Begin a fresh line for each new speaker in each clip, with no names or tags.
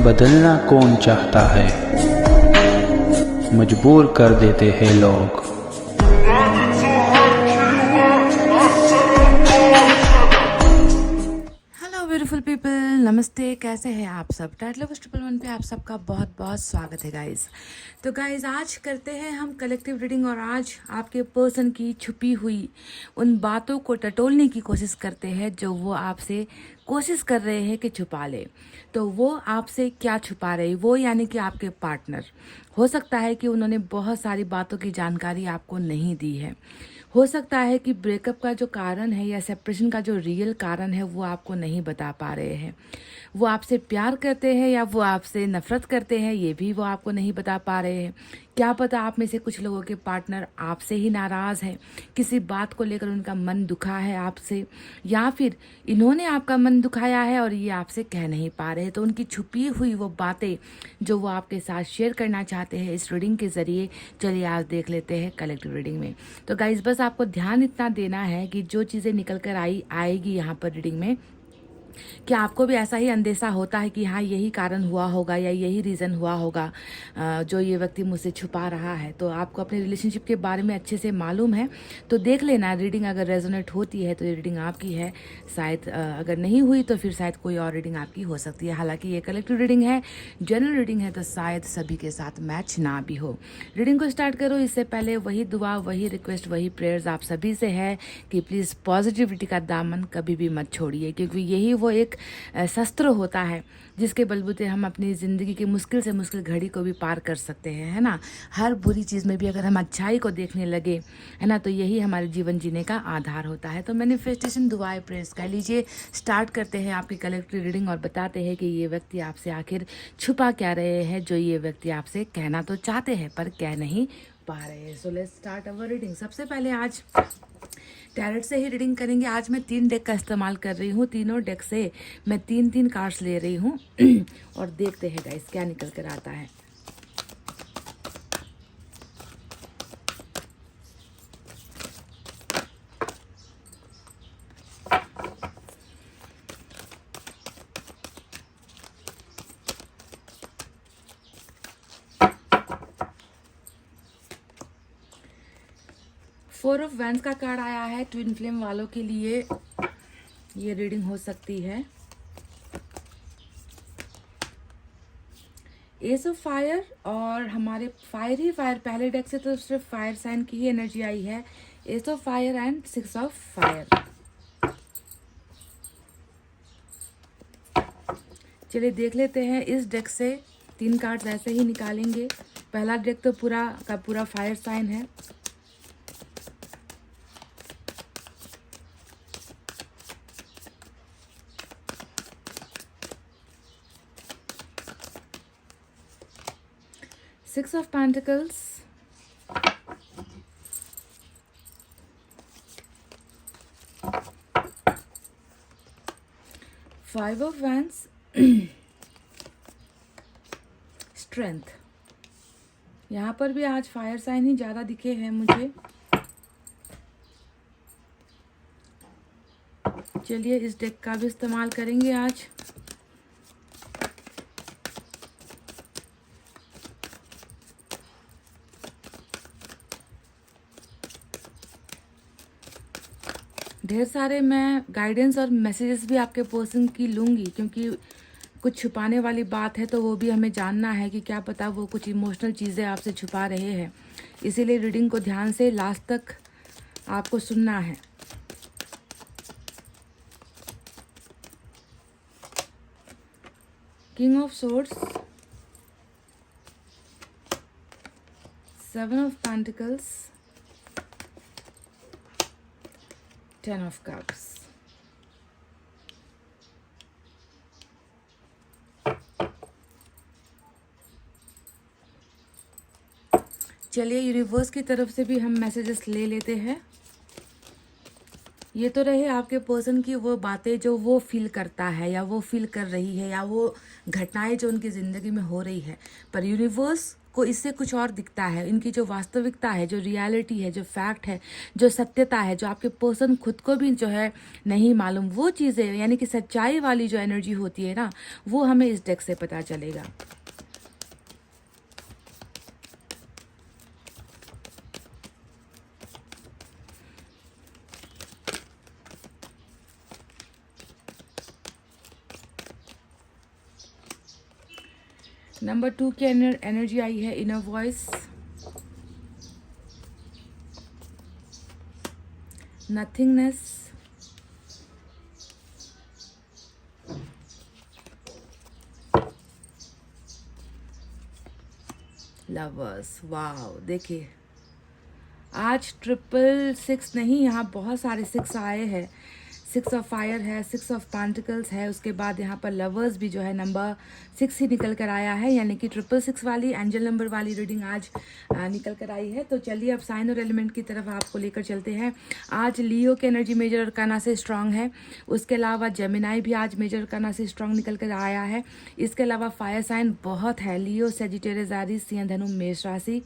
बदलना कौन चाहता है, मजबूर कर देते हैं लोग।
हेलो ब्यूटीफुल पीपल, नमस्ते। कैसे हैं आप सब? टाइटल ऑफ ट्रिपल वन पे आप सबका बहुत बहुत स्वागत है गाइस। तो गाइस आज करते हैं हम कलेक्टिव रीडिंग और आज आपके पर्सन की छुपी हुई उन बातों को टटोलने की कोशिश करते हैं जो वो आपसे कोशिश कर रहे हैं कि छुपा ले। तो वो आपसे क्या छुपा रहे, वो यानी कि आपके पार्टनर। हो सकता है कि उन्होंने बहुत सारी बातों की जानकारी आपको नहीं दी है। हो सकता है कि ब्रेकअप का जो कारण है या सेपरेशन का जो रियल कारण है वो आपको नहीं बता पा रहे हैं। वो आपसे प्यार करते हैं या वो आपसे नफरत करते हैं, ये भी वो आपको नहीं बता पा रहे हैं। क्या पता आप में से कुछ लोगों के पार्टनर आपसे ही नाराज़ है, किसी बात को लेकर उनका मन दुखा है आपसे, या फिर इन्होंने आपका मन दुखाया है और ये आपसे कह नहीं पा रहे। तो उनकी छुपी हुई वो बातें जो वो आपके साथ शेयर करना चाहते हैं इस रीडिंग के ज़रिए, चलिए आज देख लेते हैं कलेक्टिव रीडिंग में। तो गाइस बस आपको ध्यान इतना देना है कि जो चीज़ें निकल कर आएगी यहाँ पर रीडिंग में, क्या आपको भी ऐसा ही अंदेशा होता है कि हाँ यही कारण हुआ होगा या यही रीज़न हुआ होगा जो ये व्यक्ति मुझसे छुपा रहा है। तो आपको अपने रिलेशनशिप के बारे में अच्छे से मालूम है तो देख लेना। रीडिंग अगर रेजोनेट होती है तो ये रीडिंग आपकी है, शायद अगर नहीं हुई तो फिर शायद कोई और रीडिंग आपकी हो सकती है। हालांकि ये कलेक्टिव रीडिंग है, जनरल रीडिंग है, तो शायद सभी के साथ मैच ना भी हो। रीडिंग को स्टार्ट करो इससे पहले वही दुआ, वही रिक्वेस्ट, वही प्रेयर्स आप सभी से है कि प्लीज़ पॉजिटिविटी का दामन कभी भी मत छोड़िए, क्योंकि यही वो एक शस्त्र होता है जिसके बलबूते हम अपनी ज़िंदगी की मुश्किल से मुश्किल घड़ी को भी पार कर सकते हैं, है ना। हर बुरी चीज़ में भी अगर हम अच्छाई को देखने लगे, है ना, तो यही हमारे जीवन जीने का आधार होता है। तो मैनिफेस्टेशन दुआएं प्रेयर्स कर लीजिए। स्टार्ट करते हैं आपकी कलेक्टिव रीडिंग और बताते हैं कि ये व्यक्ति आपसे आखिर छुपा क्या रहे हैं, जो ये व्यक्ति आपसे कहना तो चाहते हैं पर कह नहीं पा रहे हैं। So let's start our reading. सबसे पहले आज टैरेट से ही रीडिंग करेंगे। आज मैं 3 डेक का इस्तेमाल कर रही हूँ। तीनों डेक से मैं 3 कार्ड्स ले रही हूँ और देखते हैं गाइस क्या निकल कर आता है। फोर ऑफ वैंड्स का कार्ड आया है। ट्विन फ्लेम वालों के लिए ये रीडिंग हो सकती है। एस ऑफ फायर और हमारे फायर ही फायर, पहले डेक से तो सिर्फ फायर साइन की ही एनर्जी आई है। S of fire and 6 of fire. चलिए देख लेते हैं। इस डेक से 3 कार्ड्स ऐसे ही निकालेंगे। पहला डेक तो पूरा का पूरा फायर साइन है। Six of Pentacles, Five of Wands, Strength। यहाँ पर भी आज फायर साइन ही ज़्यादा दिखे हैं मुझे। चलिए इस डेक का भी इस्तेमाल करेंगे आज। ढेर सारे मैं गाइडेंस और मैसेजेस भी आपके पर्सन की लूँगी, क्योंकि कुछ छुपाने वाली बात है तो वो भी हमें जानना है कि क्या पता वो कुछ इमोशनल चीज़ें आपसे छुपा रहे हैं। इसीलिए रीडिंग को ध्यान से लास्ट तक आपको सुनना है। King of swords, 7 of pentacles, 10 of cups। चलिए यूनिवर्स की तरफ से भी हम मैसेजेस ले लेते हैं। ये तो रहे आपके पर्सन की वो बातें जो वो फील करता है या वो फील कर रही है या वो घटनाएं जो उनकी ज़िंदगी में हो रही है, पर यूनिवर्स को इससे कुछ और दिखता है। इनकी जो वास्तविकता है, जो रियलिटी है, जो फैक्ट है, जो सत्यता है, जो आपके पर्सन खुद को भी जो है नहीं मालूम, वो चीज़ें यानी कि सच्चाई वाली जो एनर्जी होती है ना, वो हमें इस डेक से पता चलेगा। नंबर 2 की एनर्जी आई है inner voice, nothingness, lovers. Wow, देखिए आज 666 नहीं, यहाँ बहुत सारे 6 आए हैं। 6 ऑफ फायर है, 6 ऑफ पेंटिकल्स है, उसके बाद यहाँ पर लवर्स भी जो है नंबर 6 ही निकल कर आया है, यानी कि 666 वाली एंजल नंबर वाली रीडिंग आज निकल कर आई है। तो चलिए अब साइन और एलिमेंट की तरफ आपको लेकर चलते हैं। आज लियो की एनर्जी मेजर अरकाना से स्ट्रांग है, उसके अलावा जेमिनाई भी आज मेजर अरकाना से स्ट्रांग निकल कर आया है। इसके अलावा फायर साइन बहुत है, लियो, सेजिटेरियस, एरीज, सिंह, धनु, मेष राशि।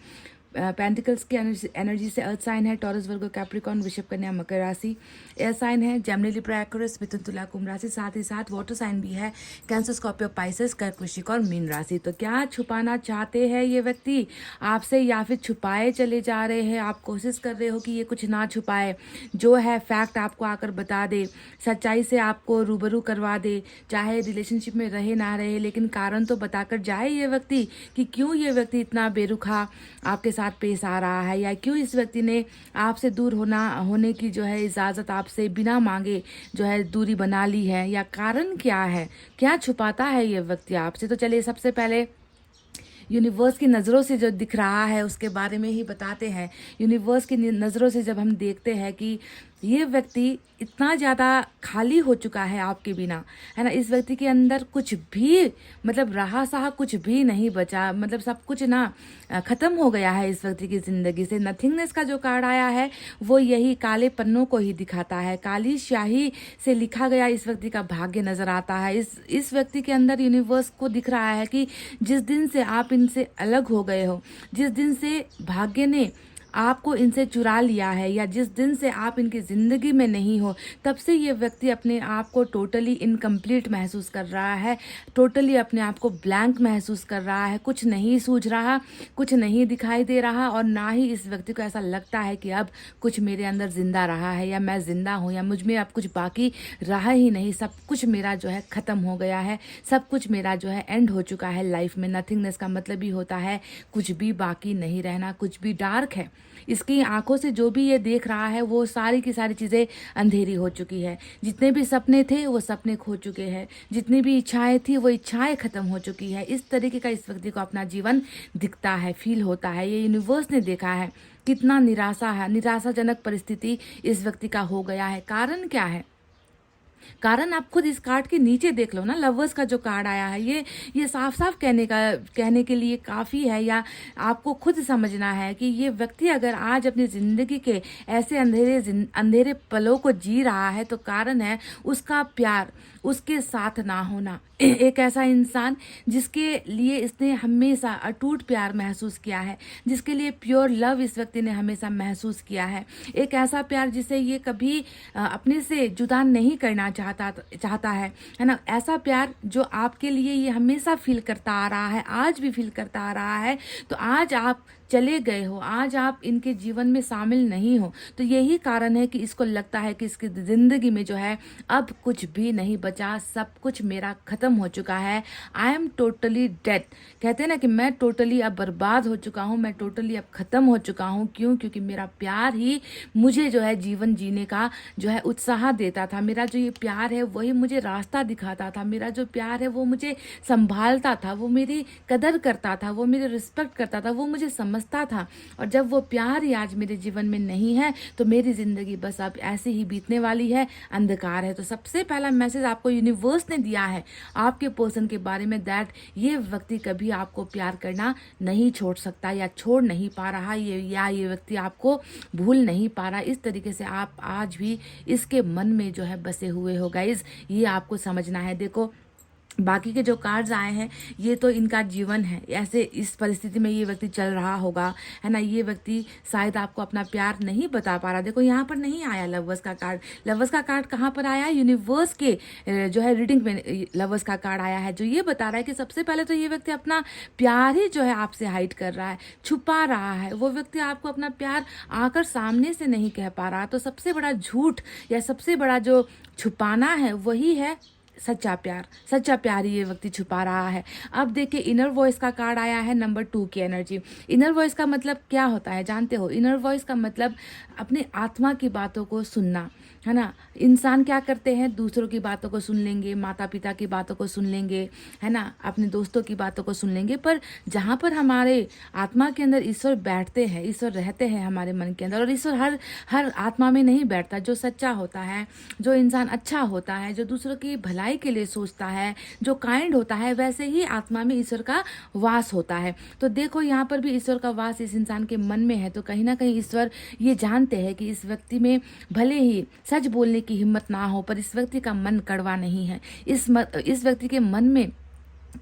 पेंटिकल्स की एनर्जी से अर्थ साइन है, टॉरस, वर्गो, कैप्रिकॉर्न, वृषभ, कन्या, मकर राशि। एयर साइन है, जेमिनी, लिब्रा, एक्वेरियस, मिथुन, तुला, कुंभ राशि। साथ ही साथ वाटर साइन भी है, कैंसर, स्कॉर्पियो, पाइसेस, कर्क, वृश्चिक और मीन राशि। तो क्या छुपाना चाहते हैं ये व्यक्ति आपसे, या फिर छुपाए चले जा रहे हैं? आप कोशिश कर रहे हो कि ये कुछ ना छुपाए, जो है फैक्ट आपको आकर बता दे, सच्चाई से आपको रूबरू करवा दे, चाहे रिलेशनशिप में रहे ना रहे, लेकिन कारण तो बताकर जाए ये व्यक्ति कि क्यों ये व्यक्ति इतना बेरुखा आपके साथ पेश आ रहा है, या क्यों इस व्यक्ति ने आपसे दूर होने की जो है इजाज़त आपसे बिना मांगे जो है दूरी बना ली है, या कारण क्या है, क्या छुपाता है ये व्यक्ति आपसे। तो चलिए सबसे पहले यूनिवर्स की नज़रों से जो दिख रहा है उसके बारे में ही बताते हैं। यूनिवर्स की नज़रों से जब हम देखते हैं कि ये व्यक्ति इतना ज़्यादा खाली हो चुका है आपके बिना, है ना, इस व्यक्ति के अंदर कुछ भी मतलब रहा सहा कुछ भी नहीं बचा, मतलब सब कुछ ना ख़त्म हो गया है इस व्यक्ति की ज़िंदगी से। नथिंगनेस का जो कार्ड आया है वो यही काले पन्नों को ही दिखाता है, काली स्याही से लिखा गया इस व्यक्ति का भाग्य नज़र आता है। इस व्यक्ति के अंदर यूनिवर्स को दिख रहा है कि जिस दिन से आप इनसे अलग हो गए हो, जिस दिन से भाग्य ने आपको इनसे चुरा लिया है, या जिस दिन से आप इनकी ज़िंदगी में नहीं हो, तब से ये व्यक्ति अपने आप को टोटली इनकम्प्लीट महसूस कर रहा है, टोटली अपने आप को ब्लैंक महसूस कर रहा है। कुछ नहीं सूझ रहा, कुछ नहीं दिखाई दे रहा, और ना ही इस व्यक्ति को ऐसा लगता है कि अब कुछ मेरे अंदर ज़िंदा रहा है, या मैं ज़िंदा हूँ, या मुझ में अब कुछ बाकी रहा ही नहीं, सब कुछ मेरा जो है ख़त्म हो गया है, सब कुछ मेरा जो है एंड हो चुका है लाइफ में। नथिंगनेस का मतलब ही होता है कुछ भी बाकी नहीं रहना, कुछ भी डार्क है। इसकी आंखों से जो भी ये देख रहा है वो सारी की सारी चीज़ें अंधेरी हो चुकी है। जितने भी सपने थे वो सपने खो चुके हैं, जितनी भी इच्छाएं थी वो इच्छाएं खत्म हो चुकी है। इस तरीके का इस व्यक्ति को अपना जीवन दिखता है, फील होता है। ये यूनिवर्स ने देखा है कितना निराशाजनक परिस्थिति इस व्यक्ति का हो गया है। कारण क्या है? कारण आप खुद इस कार्ड के नीचे देख लो ना, लवर्स का जो कार्ड आया है ये साफ साफ कहने के लिए काफ़ी है, या आपको खुद समझना है कि ये व्यक्ति अगर आज अपनी ज़िंदगी के ऐसे अंधेरे पलों को जी रहा है तो कारण है उसका प्यार, उसके साथ ना होना। एक ऐसा इंसान जिसके लिए इसने हमेशा अटूट प्यार महसूस किया है, जिसके लिए प्योर लव इस व्यक्ति ने हमेशा महसूस किया है। एक ऐसा प्यार जिसे ये कभी अपने से जुदा नहीं करना चाहता है ना। ऐसा प्यार जो आपके लिए ये हमेशा फील करता आ रहा है, आज भी फील करता आ रहा है। तो आज आप चले गए हो, आज आप इनके जीवन में शामिल नहीं हो, तो यही कारण है कि इसको लगता है कि इसकी ज़िंदगी में जो है अब कुछ भी नहीं बचा, सब कुछ मेरा ख़त्म हो चुका है। I am totally dead. कहते हैं ना कि मैं टोटली अब बर्बाद हो चुका हूँ, मैं टोटली अब ख़त्म हो चुका हूँ। क्यों? क्योंकि मेरा प्यार ही मुझे जो है जीवन जीने का जो है उत्साह देता था। मेरा जो ये प्यार है वही मुझे रास्ता दिखाता था। मेरा जो प्यार है वो मुझे संभालता था, वो मेरी कदर करता था, वो मेरी रिस्पेक्ट करता था, वो मुझे समझता था। और जब वो प्यार ही आज मेरे जीवन में नहीं है तो मेरी ज़िंदगी बस अब ऐसे ही बीतने वाली है, अंधकार है। तो सबसे पहला मैसेज आपको यूनिवर्स ने दिया है आपके पर्सन के बारे में, दैट ये व्यक्ति कभी आपको प्यार करना नहीं छोड़ सकता, या छोड़ नहीं पा रहा, ये व्यक्ति आपको भूल नहीं पा रहा। इस तरीके से आप आज भी इसके मन में जो है बसे हुए हो गाइज, ये आपको समझना है। देखो, बाकी के जो कार्ड्स आए हैं ये तो इनका जीवन है, ऐसे इस परिस्थिति में ये व्यक्ति चल रहा होगा, है ना। ये व्यक्ति शायद आपको अपना प्यार नहीं बता पा रहा। देखो यहाँ पर नहीं आया लवर्स का कार्ड। लवर्स का कार्ड कहाँ पर आया? यूनिवर्स के जो है रीडिंग में लवर्स का कार्ड आया है, जो ये बता रहा है कि सबसे पहले तो ये व्यक्ति अपना प्यार ही जो है आपसे हाइड कर रहा है, छुपा रहा है। वो व्यक्ति आपको अपना प्यार आकर सामने से नहीं कह पा रहा। तो सबसे बड़ा झूठ या सबसे बड़ा जो छुपाना है वही है सच्चा प्यार। सच्चा प्यार ही ये व्यक्ति छुपा रहा है। अब देखिए इनर वॉइस का कार्ड आया है, नंबर 2 की एनर्जी। इनर वॉइस का मतलब क्या होता है जानते हो? इनर वॉइस का मतलब अपने आत्मा की बातों को सुनना, है ना। इंसान क्या करते हैं? दूसरों की बातों को सुन लेंगे, माता पिता की बातों को सुन लेंगे, है ना, अपने दोस्तों की बातों को सुन लेंगे, पर जहाँ पर हमारे आत्मा के अंदर ईश्वर बैठते हैं, ईश्वर रहते हैं हमारे मन के अंदर, और ईश्वर हर आत्मा में नहीं बैठता। जो सच्चा होता है, जो इंसान अच्छा होता है, जो दूसरों की भलाई के लिए सोचता है, जो काइंड होता है, वैसे ही आत्मा में ईश्वर का वास होता है। तो देखो यहाँ पर भी ईश्वर का वास इस इंसान के मन में है। तो कहीं ना कहीं ईश्वर ये जानते हैं कि इस व्यक्ति में भले ही सच बोलने की हिम्मत ना हो, पर इस व्यक्ति का मन कड़वा नहीं है। इस व्यक्ति के मन में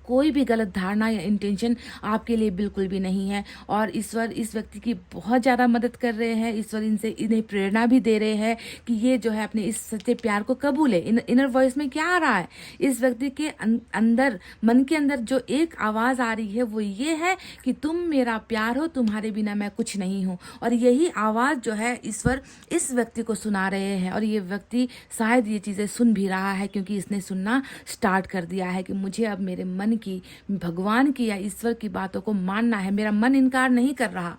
कोई भी गलत धारणा या इंटेंशन आपके लिए बिल्कुल भी नहीं है। और ईश्वर इस व्यक्ति की बहुत ज़्यादा मदद कर रहे हैं। ईश्वर इन्हें प्रेरणा भी दे रहे हैं कि ये जो है अपने इस सच्चे प्यार को कबूले। इनर वॉइस में क्या आ रहा है? इस व्यक्ति के अंदर, मन के अंदर जो एक आवाज़ आ रही है वो ये है कि तुम मेरा प्यार हो, तुम्हारे बिना मैं कुछ नहीं हूँ। और यही आवाज़ जो है ईश्वर इस व्यक्ति को सुना रहे हैं। और ये व्यक्ति शायद ये चीज़ें सुन भी रहा है, क्योंकि इसने सुनना स्टार्ट कर दिया है कि मुझे अब मेरे मन की, भगवान की या ईश्वर की बातों को मानना है। मेरा मन इनकार नहीं कर रहा।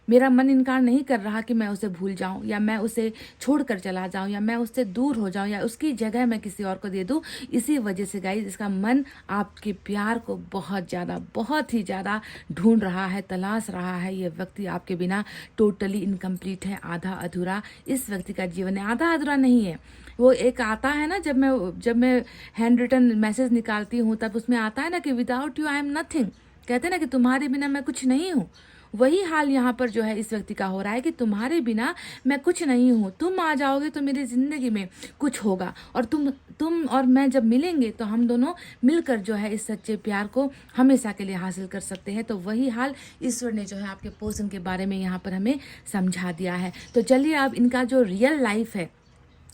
मेरा मन इनकार नहीं कर रहा कि मैं उसे भूल जाऊं, या मैं उसे छोड़कर चला जाऊं, या मैं उससे दूर हो जाऊं, या उसकी जगह मैं किसी और को दे दूं। इसी वजह से गाइस इसका मन आपके प्यार को बहुत ही ज़्यादा ढूंढ रहा है, तलाश रहा है। ये व्यक्ति आपके बिना टोटली इनकम्प्लीट है, आधा अधूरा इस व्यक्ति का जीवन है। आधा अधूरा नहीं है। वो एक आता है ना, जब मैं हैंड रिटन मैसेज निकालती हूँ तब उसमें आता है ना कि without you I am nothing. कहते हैं ना कि तुम्हारे बिना मैं कुछ नहीं हूँ। वही हाल यहाँ पर जो है इस व्यक्ति का हो रहा है कि तुम्हारे बिना मैं कुछ नहीं हूँ। तुम आ जाओगे तो मेरी ज़िंदगी में कुछ होगा, और तुम और मैं जब मिलेंगे तो हम दोनों मिलकर जो है इस सच्चे प्यार को हमेशा के लिए हासिल कर सकते हैं। तो वही हाल ईश्वर ने जो है आपके पर्सन के बारे में यहाँ पर हमें समझा दिया है। तो चलिए अब इनका जो रियल लाइफ है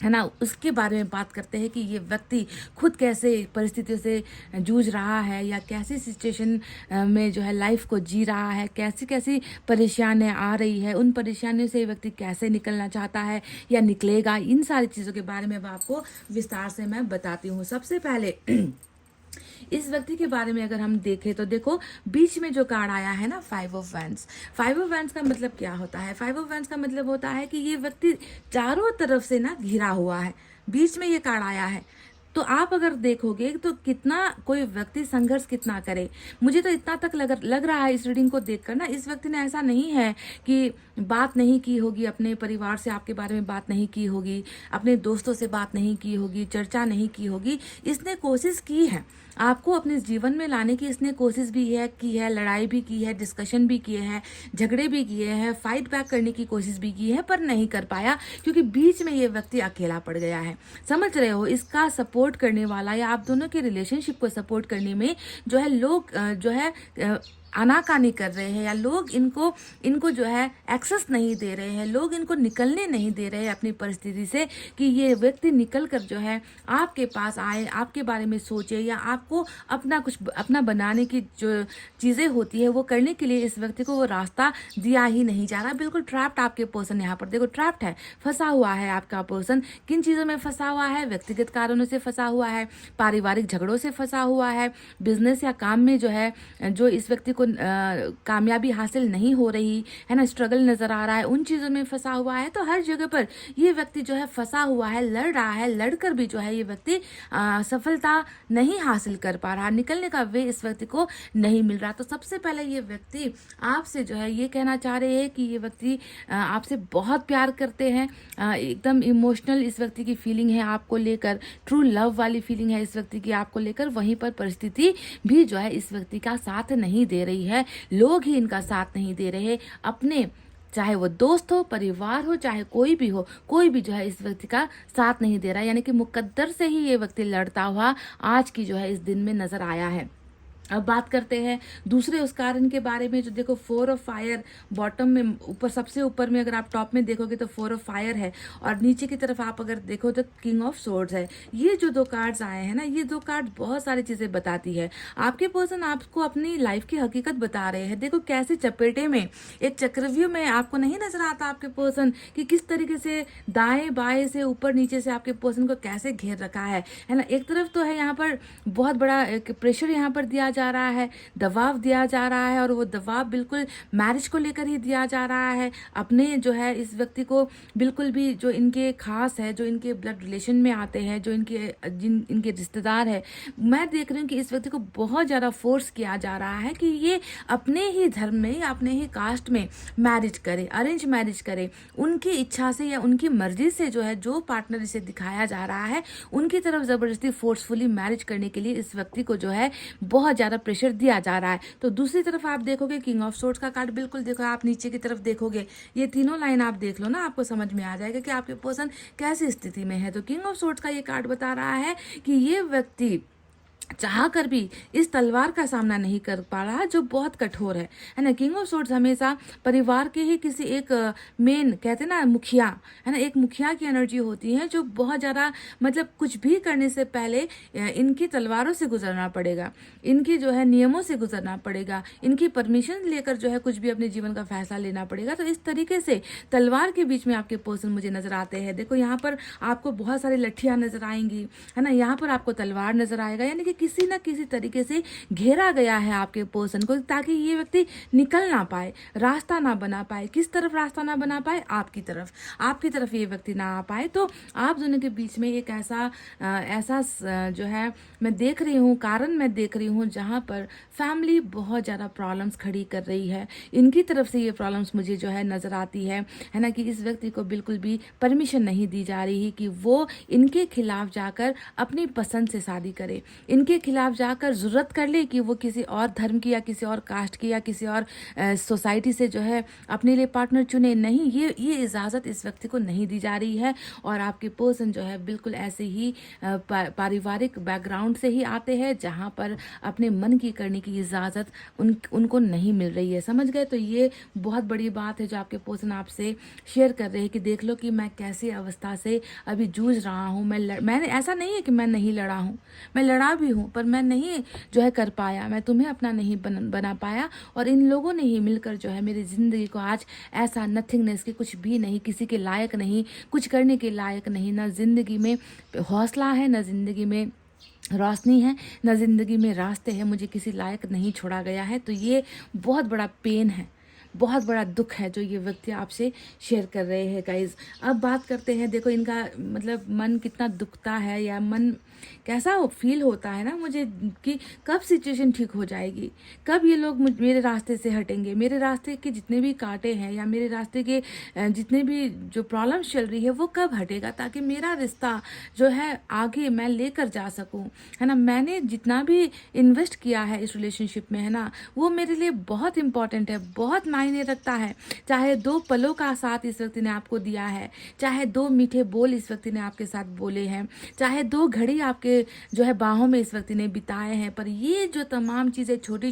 ना, उसके बारे में बात करते हैं कि ये व्यक्ति खुद कैसे परिस्थितियों से जूझ रहा है, या कैसी सिचुएशन में जो है लाइफ को जी रहा है, कैसी कैसी परेशानियाँ आ रही है, उन परेशानियों से ये व्यक्ति कैसे निकलना चाहता है या निकलेगा। इन सारी चीज़ों के बारे में आपको विस्तार से मैं बताती हूँ। सबसे पहले इस व्यक्ति के बारे में अगर हम देखें तो देखो बीच में जो कार्ड आया है ना, 5 ऑफ वैंड्स। 5 ऑफ वैंड्स का मतलब क्या होता है? 5 ऑफ वैंड्स का मतलब होता है कि ये व्यक्ति चारों तरफ से ना घिरा हुआ है। बीच में ये कार्ड आया है तो आप अगर देखोगे तो कितना कोई व्यक्ति संघर्ष कितना करे। मुझे तो इतना तक लग रहा है इस रीडिंग को देखकर ना, इस व्यक्ति ने ऐसा नहीं है कि बात नहीं की होगी, अपने परिवार से आपके बारे में बात नहीं की होगी, अपने दोस्तों से बात नहीं की होगी, चर्चा नहीं की होगी। इसने कोशिश की है आपको अपने जीवन में लाने की, इसने कोशिश भी की है, लड़ाई भी की है, डिस्कशन भी किए हैं, झगड़े भी किए हैं, फाइट बैक करने की कोशिश भी की है, पर नहीं कर पाया क्योंकि बीच में ये व्यक्ति अकेला पड़ गया है। समझ रहे हो? इसका सपोर्ट करने वाला या आप दोनों के रिलेशनशिप को सपोर्ट करने में जो है लोग जो है आनाकानी कर रहे हैं, या लोग इनको जो है एक्सेस नहीं दे रहे हैं, लोग इनको निकलने नहीं दे रहे हैं अपनी परिस्थिति से, कि ये व्यक्ति निकल कर जो है आपके पास आए, आपके बारे में सोचे, या आपको अपना बनाने की जो चीज़ें होती है वो करने के लिए इस व्यक्ति को वो रास्ता दिया ही नहीं जा रहा। बिल्कुल ट्रैप्ड आपके पर्सन यहाँ पर देखो ट्रैप्ड है, फंसा हुआ है आपका पर्सन। किन चीज़ों में फंसा हुआ है? व्यक्तिगत कारणों से फंसा हुआ है, पारिवारिक झगड़ों से फंसा हुआ है, बिजनेस या काम में जो है जो इस व्यक्ति को कामयाबी हासिल नहीं हो रही है ना, स्ट्रगल नजर आ रहा है, उन चीज़ों में फंसा हुआ है। तो हर जगह पर ये व्यक्ति जो है फंसा हुआ है, लड़ रहा है, लड़कर भी जो है ये व्यक्ति सफलता नहीं हासिल कर पा रहा, निकलने का वे इस व्यक्ति को नहीं मिल रहा। तो सबसे पहले ये व्यक्ति आपसे जो है ये कहना चाह रहे हैं कि ये व्यक्ति आपसे बहुत प्यार करते हैं, एकदम इमोशनल इस व्यक्ति की फीलिंग है आपको लेकर, ट्रू लव वाली फीलिंग है इस व्यक्ति की आपको लेकर। वहीं पर परिस्थिति भी जो है इस व्यक्ति का साथ नहीं दे रही है, लोग ही इनका साथ नहीं दे रहे। अपने चाहे वो दोस्त हो, परिवार हो, चाहे कोई भी हो, कोई भी जो है इस व्यक्ति का साथ नहीं दे रहा, यानी कि मुकद्दर से ही ये व्यक्ति लड़ता हुआ आज की जो है इस दिन में नजर आया है। अब बात करते हैं दूसरे उस कारण के बारे में। जो देखो 4 ऑफ फायर बॉटम में, ऊपर सबसे ऊपर में अगर आप टॉप में देखोगे तो 4 ऑफ फायर है, और नीचे की तरफ आप अगर देखो तो किंग ऑफ सोर्ड्स है। ये जो 2 कार्ड्स आए हैं ना, ये 2 कार्ड बहुत सारी चीजें बताती है। आपके पर्सन आपको अपनी लाइफ की हकीकत बता रहे हैं। देखो कैसे चपेटे में, एक चक्रव्यूह में आपको नहीं नजर आता आपके पर्सन कि किस तरीके से दाएं बाएं से ऊपर नीचे से आपके पर्सन को कैसे घेर रखा है ना। एक तरफ तो है यहाँ पर बहुत बड़ा एक प्रेशर यहाँ पर दिया जा रहा है, दबाव दिया जा रहा है, और वो दबाव बिल्कुल मैरिज को लेकर ही दिया जा रहा है। अपने जो है इस व्यक्ति को बिल्कुल भी जो इनके खास है, जो इनके ब्लड रिलेशन में आते हैं, जो इनके रिश्तेदार है, मैं देख रही हूँ कि इस व्यक्ति को बहुत ज़्यादा फोर्स किया जा रहा है कि ये अपने ही धर्म में या अपने ही कास्ट में मैरिज करे, अरेंज मैरिज करे। उनकी इच्छा से या उनकी मर्जी से जो है, जो पार्टनर इसे दिखाया जा रहा है उनकी तरफ जबरदस्ती फोर्सफुली मैरिज करने के लिए इस व्यक्ति को जो है बहुत ज़्यादा प्रेशर दिया जा रहा है। तो दूसरी तरफ आप देखोगे किंग ऑफ सोर्ड्स का कार्ड, बिल्कुल देखो आप नीचे की तरफ देखोगे, ये तीनों लाइन आप देख लो ना, आपको समझ में आ जाएगा कि आपके पर्सन कैसी स्थिति में है। तो किंग ऑफ सोर्ड्स का ये कार्ड बता रहा है कि ये व्यक्ति चाह कर भी इस तलवार का सामना नहीं कर पा रहा जो बहुत कठोर है ना। किंग ऑफ सोर्ड्स हमेशा परिवार के ही किसी एक मेन, कहते हैं ना मुखिया, है ना, एक मुखिया की एनर्जी होती है जो बहुत ज़्यादा, मतलब कुछ भी करने से पहले इनकी तलवारों से गुजरना पड़ेगा, इनकी जो है नियमों से गुजरना पड़ेगा, इनकी परमिशन लेकर जो है कुछ भी अपने जीवन का फैसला लेना पड़ेगा। तो इस तरीके से तलवार के बीच में आपके पर्सन मुझे नजर आते हैं। देखो यहाँ पर आपको बहुत सारी लट्ठियाँ नजर आएंगी, है ना, यहाँ पर आपको तलवार नजर आएगा, यानी कि किसी ना किसी तरीके से घेरा गया है आपके पर्सन को, ताकि ये व्यक्ति निकल ना पाए, रास्ता ना बना पाए। किस तरफ रास्ता ना बना पाए? आपकी तरफ ये व्यक्ति ना आ पाए। तो आप दोनों के बीच में एक ऐसा जो है मैं देख रही हूँ, कारण मैं देख रही हूँ जहाँ पर फैमिली बहुत ज़्यादा प्रॉब्लम्स खड़ी कर रही है। इनकी तरफ से ये प्रॉब्लम्स मुझे जो है नज़र आती है ना, कि इस व्यक्ति को बिल्कुल भी परमिशन नहीं दी जा रही कि वो इनके खिलाफ जाकर अपनी पसंद से शादी करे, इनके खिलाफ जाकर ज़रूरत कर ले कि वो किसी और धर्म की या किसी और कास्ट की या किसी और सोसाइटी से जो है अपने लिए पार्टनर चुने। नहीं, ये इजाज़त इस व्यक्ति को नहीं दी जा रही है। और आपके पर्सन जो है बिल्कुल ऐसे ही पारिवारिक बैकग्राउंड से ही आते हैं जहाँ पर अपने मन की करने की इजाज़त उनको नहीं मिल रही है। समझ गए? तो ये बहुत बड़ी बात है जो आपके पर्सन आपसे शेयर कर रहे हैं कि देख लो कि मैं कैसी अवस्था से अभी जूझ रहा हूँ। मैंने ऐसा नहीं है कि मैं नहीं लड़ा हूँ, मैं लड़ा भी हूँ, पर मैं नहीं जो है कर पाया, मैं तुम्हें अपना नहीं बना पाया, और इन लोगों ने ही मिलकर जो है मेरी ज़िंदगी को आज ऐसा नथिंगनेस के, कुछ भी नहीं, किसी के लायक नहीं, कुछ करने के लायक नहीं, ना ज़िंदगी में हौसला है, ना ज़िंदगी में रोशनी है, ना ज़िंदगी में रास्ते हैं, मुझे किसी लायक नहीं छोड़ा गया है। तो ये बहुत बड़ा पेन है, बहुत बड़ा दुख है जो ये व्यक्ति आपसे शेयर कर रहे हैं गाइज। अब बात करते हैं, देखो इनका मतलब मन कितना दुखता है, या मन कैसा फील होता है ना मुझे कि कब सिचुएशन ठीक हो जाएगी, कब ये लोग मेरे रास्ते से हटेंगे, मेरे रास्ते के जितने भी कांटे हैं या मेरे रास्ते के जितने भी जो प्रॉब्लम्स चल रही है वो कब हटेगा, ताकि मेरा रिश्ता जो है आगे मैं लेकर जा सकूं, है ना। मैंने जितना भी इन्वेस्ट किया है इस रिलेशनशिप में, है ना, वो मेरे लिए बहुत इंपॉर्टेंट है, बहुत मायने रखता है। चाहे 2 पलों का साथ इस व्यक्ति ने आपको दिया है, चाहे 2 मीठे बोल इस व्यक्ति ने आपके साथ बोले हैं, चाहे 2 घड़ी आपके जो है बाहों में इस व्यक्ति ने बिताए हैं, पर ये जो तमाम चीज़ें छोटी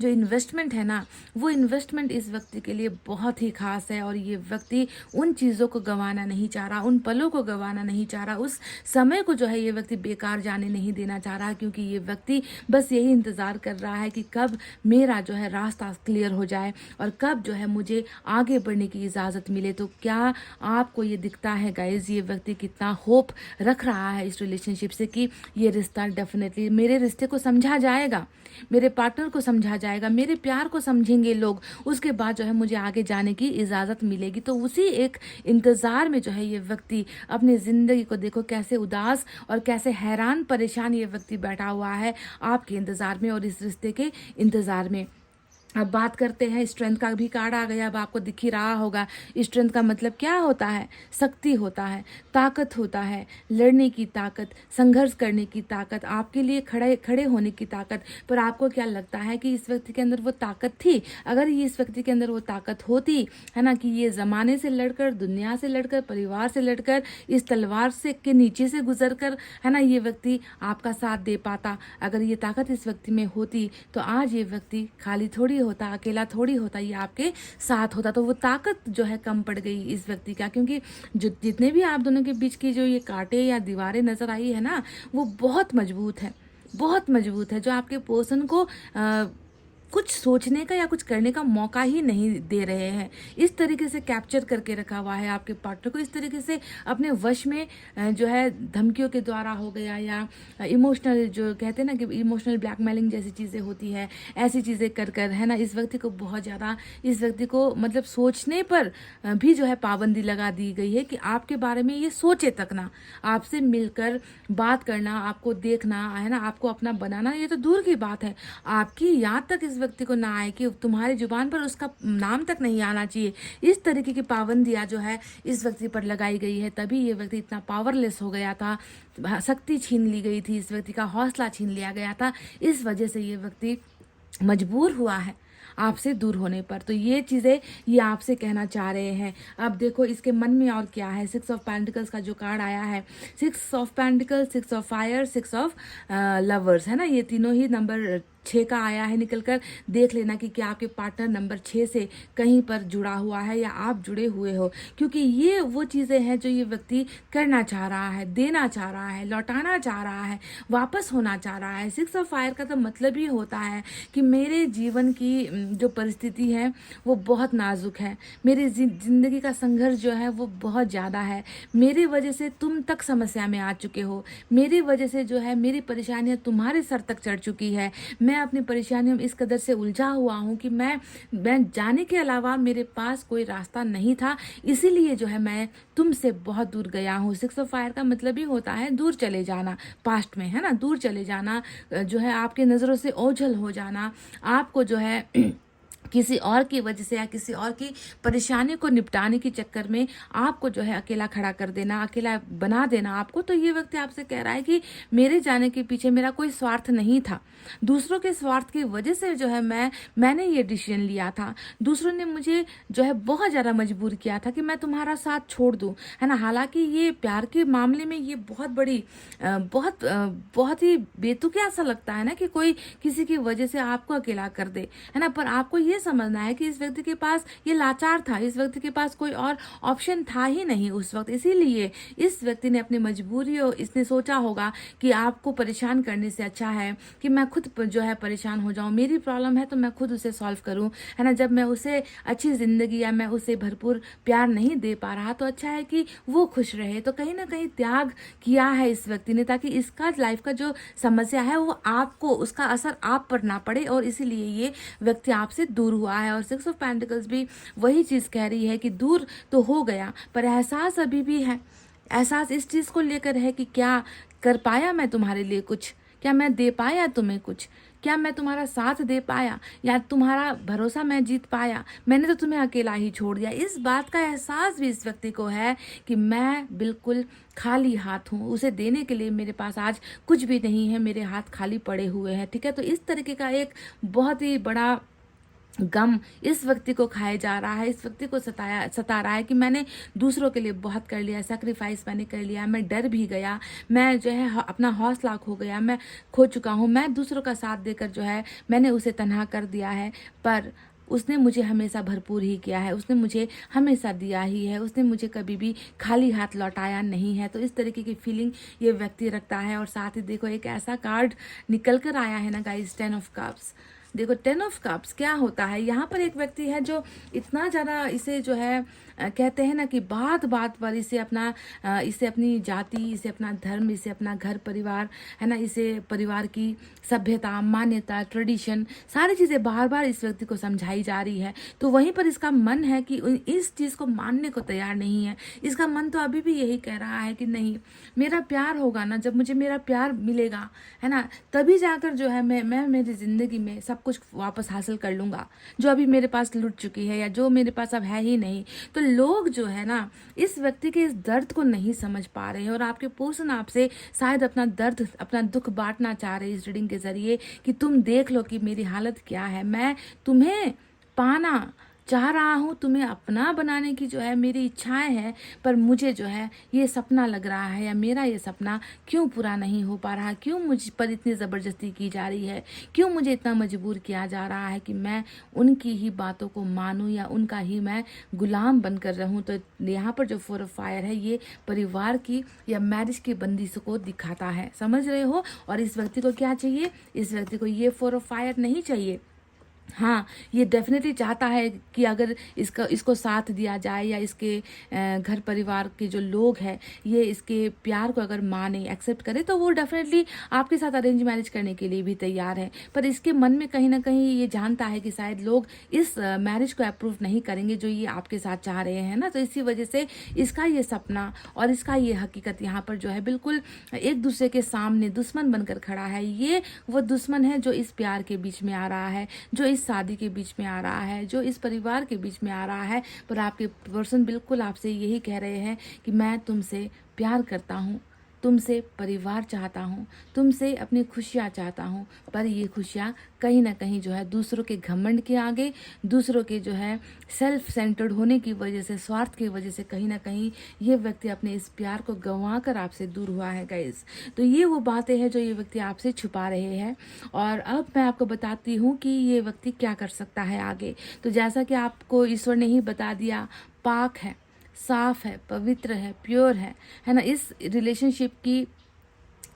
जो इन्वेस्टमेंट है ना, वो इन्वेस्टमेंट इस व्यक्ति के लिए बहुत ही खास है। और ये व्यक्ति उन चीज़ों को गंवाना नहीं चाह रहा, उन पलों को गंवाना नहीं चाह रहा, उस समय को जो है ये व्यक्ति बेकार जाने नहीं देना चाह रहा, क्योंकि ये व्यक्ति बस यही इंतज़ार कर रहा है कि कब मेरा जो है रास्ता क्लियर हो जाए और कब जो है मुझे आगे बढ़ने की इजाज़त मिले। तो क्या आपको ये दिखता है गाइज, ये व्यक्ति कितना होप रख रहा है इस रिलेशनशिप से कि ये रिश्ता डेफिनेटली, मेरे रिश्ते को समझा जाएगा, मेरे पार्टनर को समझा जाएगा, मेरे प्यार को समझेंगे लोग, उसके बाद जो है मुझे आगे जाने की इजाज़त मिलेगी। तो उसी एक इंतज़ार में जो है ये व्यक्ति अपनी ज़िंदगी को, देखो कैसे उदास और कैसे हैरान परेशान ये व्यक्ति बैठा हुआ है आपके इंतज़ार में और इस रिश्ते के इंतज़ार में। अब बात करते हैं स्ट्रेंथ का भी कार्ड आ गया। अब आपको दिख ही रहा होगा स्ट्रेंथ का मतलब क्या होता है। शक्ति होता है, ताकत होता है, लड़ने की ताकत, संघर्ष करने की ताकत, आपके लिए खड़े खड़े होने की ताकत। पर आपको क्या लगता है कि इस व्यक्ति के अंदर वो ताकत थी? अगर ये इस व्यक्ति के अंदर वो ताकत होती है ना, कि ये ज़माने से लड़कर, दुनिया से लड़कर, परिवार से लड़कर, इस तलवार से के नीचे से गुजर कर, है ना, ये व्यक्ति आपका साथ दे पाता। अगर ये ताकत इस व्यक्ति में होती तो आज ये व्यक्ति खाली थोड़ी होता, अकेला थोड़ी होता, ये आपके साथ होता। तो वो ताकत जो है कम पड़ गई इस व्यक्ति का, क्योंकि जो जितने भी आप दोनों के बीच की जो ये कांटे या दीवारें नजर आई है ना, वो बहुत मजबूत है, बहुत मजबूत है, जो आपके पर्सन को कुछ सोचने का या कुछ करने का मौका ही नहीं दे रहे हैं। इस तरीके से कैप्चर करके रखा हुआ है आपके पार्टनर को, इस तरीके से अपने वश में जो है धमकियों के द्वारा हो गया, या इमोशनल, जो कहते हैं ना कि इमोशनल ब्लैकमेलिंग जैसी चीज़ें होती है, ऐसी चीज़ें कर कर, है ना, इस व्यक्ति को बहुत ज़्यादा, इस व्यक्ति को मतलब सोचने पर भी जो है पाबंदी लगा दी गई है कि आपके बारे में ये सोचे तक ना। आपसे मिलकर बात करना, आपको देखना, है ना, आपको अपना बनाना, ये तो दूर की बात है, आपकी याद तक इस व्यक्ति को ना आए, कि तुम्हारी जुबान पर उसका नाम तक नहीं आना चाहिए। इस तरीके की पाबंदियां जो है इस व्यक्ति पर लगाई गई है। तभी ये व्यक्ति इतना पावरलेस हो गया था, शक्ति छीन ली गई थी, इस व्यक्ति का हौसला छीन लिया गया था। इस वजह से ये व्यक्ति मजबूर हुआ है आपसे दूर होने पर। तो ये चीज़ें ये आपसे कहना चाह रहे हैं। अब देखो इसके मन में और क्या है। 6 ऑफ पेंटिकल्स का जो कार्ड आया है, 6 of pentacles, 6 of fire, 6 of lovers, है ना, ये तीनों ही नंबर 6 का आया है। निकल कर देख लेना कि क्या आपके पार्टनर नंबर 6 से कहीं पर जुड़ा हुआ है या आप जुड़े हुए हो, क्योंकि ये वो चीज़ें हैं जो ये व्यक्ति करना चाह रहा है, देना चाह रहा है, लौटाना चाह रहा है, वापस होना चाह रहा है। 6 ऑफ फायर का तो मतलब ही होता है कि मेरे जीवन की जो परिस्थिति है वो बहुत नाजुक है, मेरी ज़िंदगी का संघर्ष जो है वो बहुत ज़्यादा है, मेरी वजह से तुम तक समस्या में आ चुके हो, मेरी वजह से जो है मेरी परेशानियाँ तुम्हारे सर तक चढ़ चुकी है, मैं अपनी परेशानियों में इस कदर से उलझा हुआ हूँ कि मैं जाने के अलावा मेरे पास कोई रास्ता नहीं था, इसीलिए जो है मैं तुमसे बहुत दूर गया हूँ। 6 ऑफ फायर का मतलब ही होता है दूर चले जाना, पास्ट में, है ना, दूर चले जाना, जो है आपके नज़रों से ओझल हो जाना, आपको जो है किसी और की वजह से या किसी और की परेशानी को निपटाने के चक्कर में आपको जो है अकेला खड़ा कर देना, अकेला बना देना आपको। तो ये व्यक्ति आपसे कह रहा है कि मेरे जाने के पीछे मेरा कोई स्वार्थ नहीं था, दूसरों के स्वार्थ की वजह से जो है मैंने ये डिसीजन लिया था, दूसरों ने मुझे जो है बहुत ज़्यादा मजबूर किया था कि मैं तुम्हारा साथ छोड़ दूँ, है ना। हालांकि ये प्यार के मामले में ये बहुत बड़ी बहुत ही बेतुकिया सा लगता है ना कि कोई किसी की वजह से आपको अकेला कर दे, है ना। पर आपको ये समझना है कि इस व्यक्ति के पास ये लाचार था, इस व्यक्ति के पास कोई और ऑप्शन था ही नहीं उस वक्त, इसीलिए इस व्यक्ति ने अपनी मजबूरी, इसने सोचा होगा कि आपको परेशान करने से अच्छा है कि मैं खुद जो है परेशान हो जाऊं, मेरी प्रॉब्लम है तो मैं खुद उसे सॉल्व करूं, है ना। जब मैं उसे अच्छी जिंदगी या मैं उसे भरपूर प्यार नहीं दे पा रहा तो अच्छा है कि वो खुश रहे। तो कहीं ना कहीं त्याग किया है इस व्यक्ति ने, ताकि इसका लाइफ का जो समस्या है वो आपको, उसका असर आप पर ना पड़े, और इसीलिए ये व्यक्ति आपसे दूर हुआ है। और 6 ऑफ पेंटिकल्स भी वही चीज़ कह रही है कि दूर तो हो गया पर एहसास अभी भी है, एहसास इस चीज़ को लेकर है कि क्या कर पाया मैं तुम्हारे लिए कुछ, क्या मैं दे पाया तुम्हें कुछ, क्या मैं तुम्हारा साथ दे पाया, या तुम्हारा भरोसा मैं जीत पाया, मैंने तो तुम्हें अकेला ही छोड़ दिया। इस बात का एहसास भी इस व्यक्ति को है कि मैं बिल्कुल खाली हाथ हूँ, उसे देने के लिए मेरे पास आज कुछ भी नहीं है, मेरे हाथ खाली पड़े हुए हैं, ठीक है। तो इस तरीके का एक बहुत ही बड़ा गम इस व्यक्ति को खाया जा रहा है, इस व्यक्ति को सता रहा है कि मैंने दूसरों के लिए बहुत कर लिया, सैक्रिफाइस मैंने कर लिया, मैं डर भी गया, मैं जो है अपना हौसला खो गया, मैं खो चुका हूँ, मैं दूसरों का साथ देकर जो है मैंने उसे तन्हा कर दिया है, पर उसने मुझे हमेशा भरपूर ही किया है, उसने मुझे हमेशा दिया ही है, उसने मुझे कभी भी खाली हाथ लौटाया नहीं है। तो इस तरीके की फीलिंग ये व्यक्ति रखता है। और साथ ही देखो एक ऐसा कार्ड निकल कर आया है ना गाइस, 10 ऑफ कप्स। देखो 10 ऑफ कप्स क्या होता है, यहाँ पर एक व्यक्ति है जो इतना ज़्यादा इसे जो है कहते हैं ना कि बात बात पर इसे अपनी जाति, इसे अपना धर्म, इसे अपना घर परिवार, है ना, इसे परिवार की सभ्यता, मान्यता, ट्रेडिशन, सारी चीज़ें बार बार इस व्यक्ति को समझाई जा रही है। तो वहीं पर इसका मन है कि इस चीज़ को मानने को तैयार नहीं है। इसका मन तो अभी भी यही कह रहा है कि नहीं, मेरा प्यार होगा ना, जब मुझे मेरा प्यार मिलेगा, है ना, तभी जाकर जो है मैं मेरी ज़िंदगी में सब सब कुछ वापस हासिल कर लूँगा, जो अभी मेरे पास लुट चुकी है या जो मेरे पास अब है ही नहीं। तो लोग जो है ना इस व्यक्ति के इस दर्द को नहीं समझ पा रहे हैं और आपके पर्सन आपसे शायद अपना दर्द, अपना दुख बांटना चाह रहे हैं इस रीडिंग के ज़रिए कि तुम देख लो कि मेरी हालत क्या है, मैं तुम्हें पाना चाह रहा हूँ, तुम्हें अपना बनाने की जो है मेरी इच्छाएं हैं, पर मुझे जो है ये सपना लग रहा है या मेरा ये सपना क्यों पूरा नहीं हो पा रहा, क्यों मुझ पर इतनी ज़बरदस्ती की जा रही है, क्यों मुझे इतना मजबूर किया जा रहा है कि मैं उनकी ही बातों को मानूं या उनका ही मैं गुलाम बनकर रहूं। तो यहाँ पर जो 4 ऑफ फायर है ये परिवार की या मैरिज की बंदिश को दिखाता है, समझ रहे हो। और इस व्यक्ति को क्या चाहिए, इस व्यक्ति को ये 4 ऑफ फायर नहीं चाहिए। हाँ, ये डेफिनेटली चाहता है कि अगर इसको साथ दिया जाए या इसके घर परिवार के जो लोग हैं ये इसके प्यार को अगर माने, एक्सेप्ट करे, तो वो डेफिनेटली आपके साथ अरेंज मैरिज करने के लिए भी तैयार है। पर इसके मन में कहीं ना कहीं ये जानता है कि शायद लोग इस मैरिज को अप्रूव नहीं करेंगे जो ये आपके साथ चाह रहे हैं ना। तो इसी वजह से इसका ये सपना और इसका ये हकीकत यहाँ पर जो है बिल्कुल एक दूसरे के सामने दुश्मन बनकर खड़ा है। ये वो दुश्मन है जो इस प्यार के बीच में आ रहा है, जो इस शादी के बीच में आ रहा है, जो इस परिवार के बीच में आ रहा है। पर आपके पर्सन बिल्कुल आपसे यही कह रहे हैं कि मैं तुमसे प्यार करता हूँ, तुमसे परिवार चाहता हूँ, तुमसे अपनी खुशियाँ चाहता हूँ, पर ये खुशियाँ कहीं ना कहीं जो है दूसरों के घमंड के आगे, दूसरों के जो है सेल्फ सेंटर्ड होने की वजह से, स्वार्थ की वजह से कहीं ना कहीं ये व्यक्ति अपने इस प्यार को गंवा कर आपसे दूर हुआ है गाइस। तो ये वो बातें हैं जो ये व्यक्ति आपसे छुपा रहे हैं। और अब मैं आपको बताती हूँ कि ये व्यक्ति क्या कर सकता है आगे। तो जैसा कि आपको ईश्वर ने ही बता दिया, पाक है, साफ है, पवित्र है, प्योर है ना। इस रिलेशनशिप की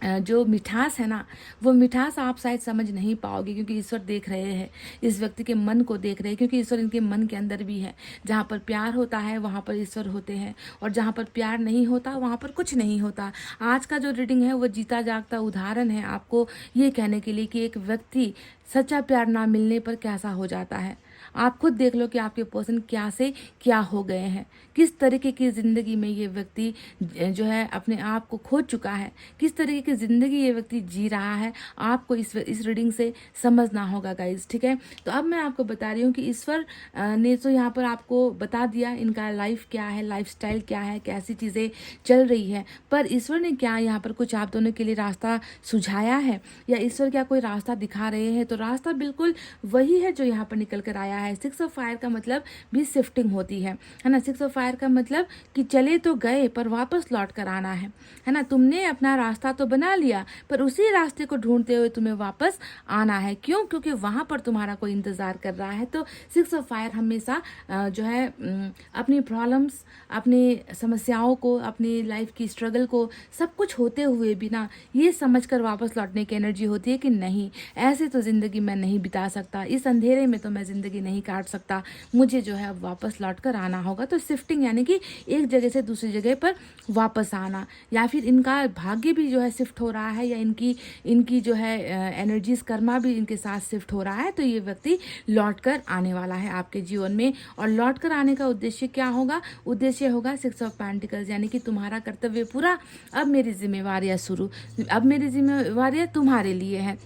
जो मिठास है ना, वो मिठास आप शायद समझ नहीं पाओगे क्योंकि ईश्वर देख रहे हैं, इस व्यक्ति के मन को देख रहे हैं, क्योंकि ईश्वर इनके मन के अंदर भी है। जहाँ पर प्यार होता है वहाँ पर ईश्वर होते हैं, और जहाँ पर प्यार नहीं होता वहाँ पर कुछ नहीं होता। आज का जो रीडिंग है वो जीता जागता उदाहरण है आपको ये कहने के लिए कि एक व्यक्ति सच्चा प्यार ना मिलने पर कैसा हो जाता है। आप खुद देख लो कि आपके पर्सन क्या से क्या हो गए हैं, किस तरीके की ज़िंदगी में ये व्यक्ति जो है अपने आप को खो चुका है, किस तरीके की ज़िंदगी ये व्यक्ति जी रहा है। आपको इस रीडिंग से समझना होगा गाइज, ठीक है। तो अब मैं आपको बता रही हूँ कि ईश्वर ने तो यहाँ पर आपको बता दिया इनका लाइफ क्या है, लाइफस्टाइल क्या है, कैसी चीज़ें चल रही है, पर ईश्वर ने क्या यहाँ पर कुछ आप दोनों के लिए रास्ता सुझाया है या ईश्वर क्या कोई रास्ता दिखा रहे हैं। तो रास्ता बिल्कुल वही है जो यहाँ पर निकल कर आया है। 6 ऑफ फायर का मतलब भी शिफ्टिंग होती है ना। 6 ऑफ फायर का मतलब कि चले तो गए पर वापस लौट कर आना है ना। तुमने अपना रास्ता तो बना लिया पर उसी रास्ते को ढूंढते हुए तुम्हें वापस आना है। क्यों? क्योंकि वहां पर तुम्हारा कोई इंतजार कर रहा है। तो 6 ऑफ फायर हमेशा जो है अपनी प्रॉब्लम्स, अपनी समस्याओं को, अपनी लाइफ की स्ट्रगल को, सब कुछ होते हुए भी ना ये समझकर वापस लौटने की एनर्जी होती है कि नहीं, ऐसे तो ज़िंदगी मैं नहीं बिता सकता, इस अंधेरे में तो मैं ज़िंदगी नहीं काट सकता, मुझे जो है अब वापस लौट कर आना होगा। तो शिफ्टिंग यानी कि एक जगह से दूसरी जगह पर वापस आना, या फिर इनका भाग्य भी जो है शिफ्ट हो रहा है, या इनकी जो है एनर्जीज कर्मा भी इनके साथ शिफ्ट हो रहा है। तो ये व्यक्ति लौट कर आने वाला है आपके जीवन में। और लौट कर आने का उद्देश्य क्या होगा? उद्देश्य होगा 6 ऑफ पेंटिकल्स, यानी कि तुम्हारा कर्तव्य पूरा, अब मेरी जिम्मेवारियाँ शुरू, अब मेरी जिम्मेवारियाँ तुम्हारे लिए है।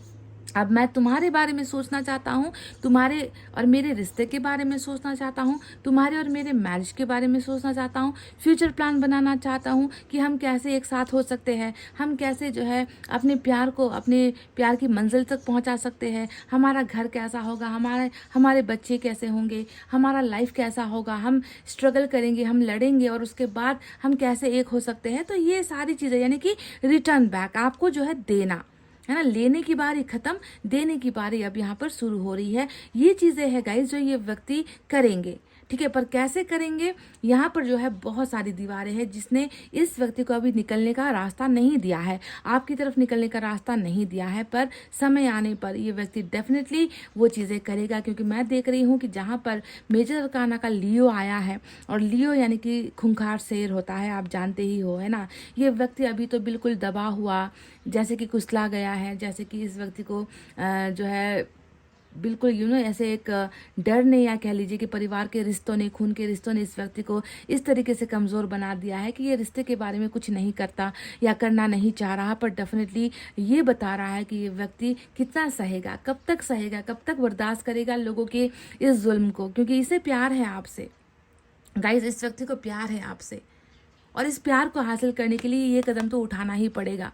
अब मैं तुम्हारे बारे में सोचना चाहता हूँ, तुम्हारे और मेरे रिश्ते के बारे में सोचना चाहता हूँ, तुम्हारे और मेरे मैरिज के बारे में सोचना चाहता हूँ, फ्यूचर प्लान बनाना चाहता हूँ कि हम कैसे एक साथ हो सकते हैं, हम कैसे जो है अपने प्यार को, अपने प्यार की मंजिल तक पहुँचा सकते हैं, हमारा घर कैसा होगा, हमारे बच्चे कैसे होंगे, हमारा लाइफ कैसा होगा, हम स्ट्रगल करेंगे, हम लड़ेंगे और उसके बाद हम कैसे एक हो सकते हैं। तो ये सारी चीज़ें यानी कि रिटर्न बैक, आपको जो है देना है ना। लेने की बारी खत्म, देने की बारी अब यहाँ पर शुरू हो रही है। ये चीज़ें हैं गाइस जो ये व्यक्ति करेंगे, ठीक है। पर कैसे करेंगे? यहाँ पर जो है बहुत सारी दीवारें हैं जिसने इस व्यक्ति को अभी निकलने का रास्ता नहीं दिया है, आपकी तरफ निकलने का रास्ता नहीं दिया है। पर समय आने पर ये व्यक्ति डेफिनेटली वो चीज़ें करेगा, क्योंकि मैं देख रही हूँ कि जहाँ पर मेजर अरकाना का लियो आया है, और लियो यानी कि खूंखार शेर होता है, आप जानते ही हो, है ना। ये व्यक्ति अभी तो बिल्कुल दबा हुआ, जैसे कि कुचला गया है, जैसे कि इस व्यक्ति को जो है बिल्कुल ऐसे एक डर ने या कह लीजिए कि परिवार के रिश्तों ने, खून के रिश्तों ने इस व्यक्ति को इस तरीके से कमज़ोर बना दिया है कि ये रिश्ते के बारे में कुछ नहीं करता या करना नहीं चाह रहा, पर डेफिनेटली ये बता रहा है कि ये व्यक्ति कितना सहेगा, कब तक बर्दाश्त करेगा लोगों के इस जुल्म को, क्योंकि इसे प्यार है आपसे गाइज, इस व्यक्ति को प्यार है आपसे। और इस प्यार को हासिल करने के लिए ये कदम तो उठाना ही पड़ेगा,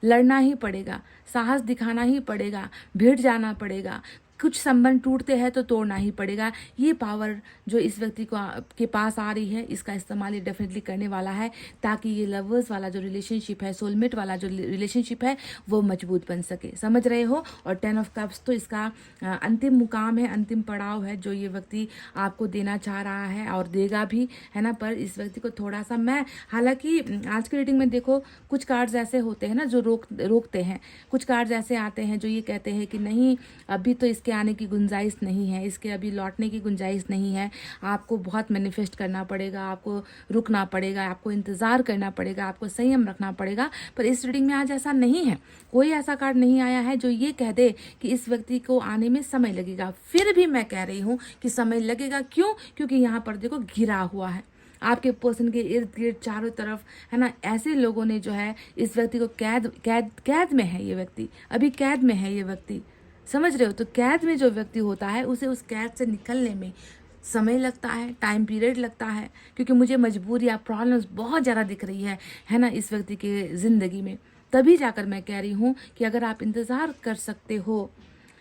लड़ना ही पड़ेगा, साहस दिखाना ही पड़ेगा, भिड़ जाना पड़ेगा। कुछ संबंध टूटते हैं तो तोड़ना ही पड़ेगा। ये पावर जो इस व्यक्ति को के पास आ रही है, इसका इस्तेमाल ये डेफिनेटली करने वाला है, ताकि ये लवर्स वाला जो रिलेशनशिप है, सोलमेट वाला जो रिलेशनशिप है, वो मजबूत बन सके। समझ रहे हो? और 10 ऑफ कप्स तो इसका अंतिम मुकाम है, अंतिम पड़ाव है जो ये व्यक्ति आपको देना चाह रहा है और देगा भी, है ना। पर इस व्यक्ति को थोड़ा सा हालांकि आज की रीडिंग में देखो, कुछ कार्ड्स ऐसे होते हैं ना जो रोकते हैं, कुछ कार्ड्स ऐसे आते हैं जो ये कहते हैं कि नहीं, अभी तो इसके आने की गुंजाइश नहीं है, इसके अभी लौटने की गुंजाइश नहीं है, आपको बहुत मैनिफेस्ट करना पड़ेगा, आपको रुकना पड़ेगा, आपको इंतज़ार करना पड़ेगा, आपको संयम रखना पड़ेगा। पर इस रीडिंग में आज ऐसा नहीं है, कोई ऐसा कार्ड नहीं आया है जो ये कह दे कि इस व्यक्ति को आने में समय लगेगा। फिर भी मैं कह रही हूँ कि समय लगेगा, क्यों? क्योंकि यहाँ पर देखो घिरा हुआ है आपके पर्सन के इर्द गिर्द चारों तरफ, है ना। ऐसे लोगों ने जो है इस व्यक्ति को कैद में है, ये व्यक्ति अभी कैद में है, ये व्यक्ति, समझ रहे हो? तो कैद में जो व्यक्ति होता है उसे उस कैद से निकलने में समय लगता है, टाइम पीरियड लगता है, क्योंकि मुझे मजबूरी या प्रॉब्लम्स बहुत ज़्यादा दिख रही है ना, इस व्यक्ति के ज़िंदगी में। तभी जाकर मैं कह रही हूँ कि अगर आप इंतज़ार कर सकते हो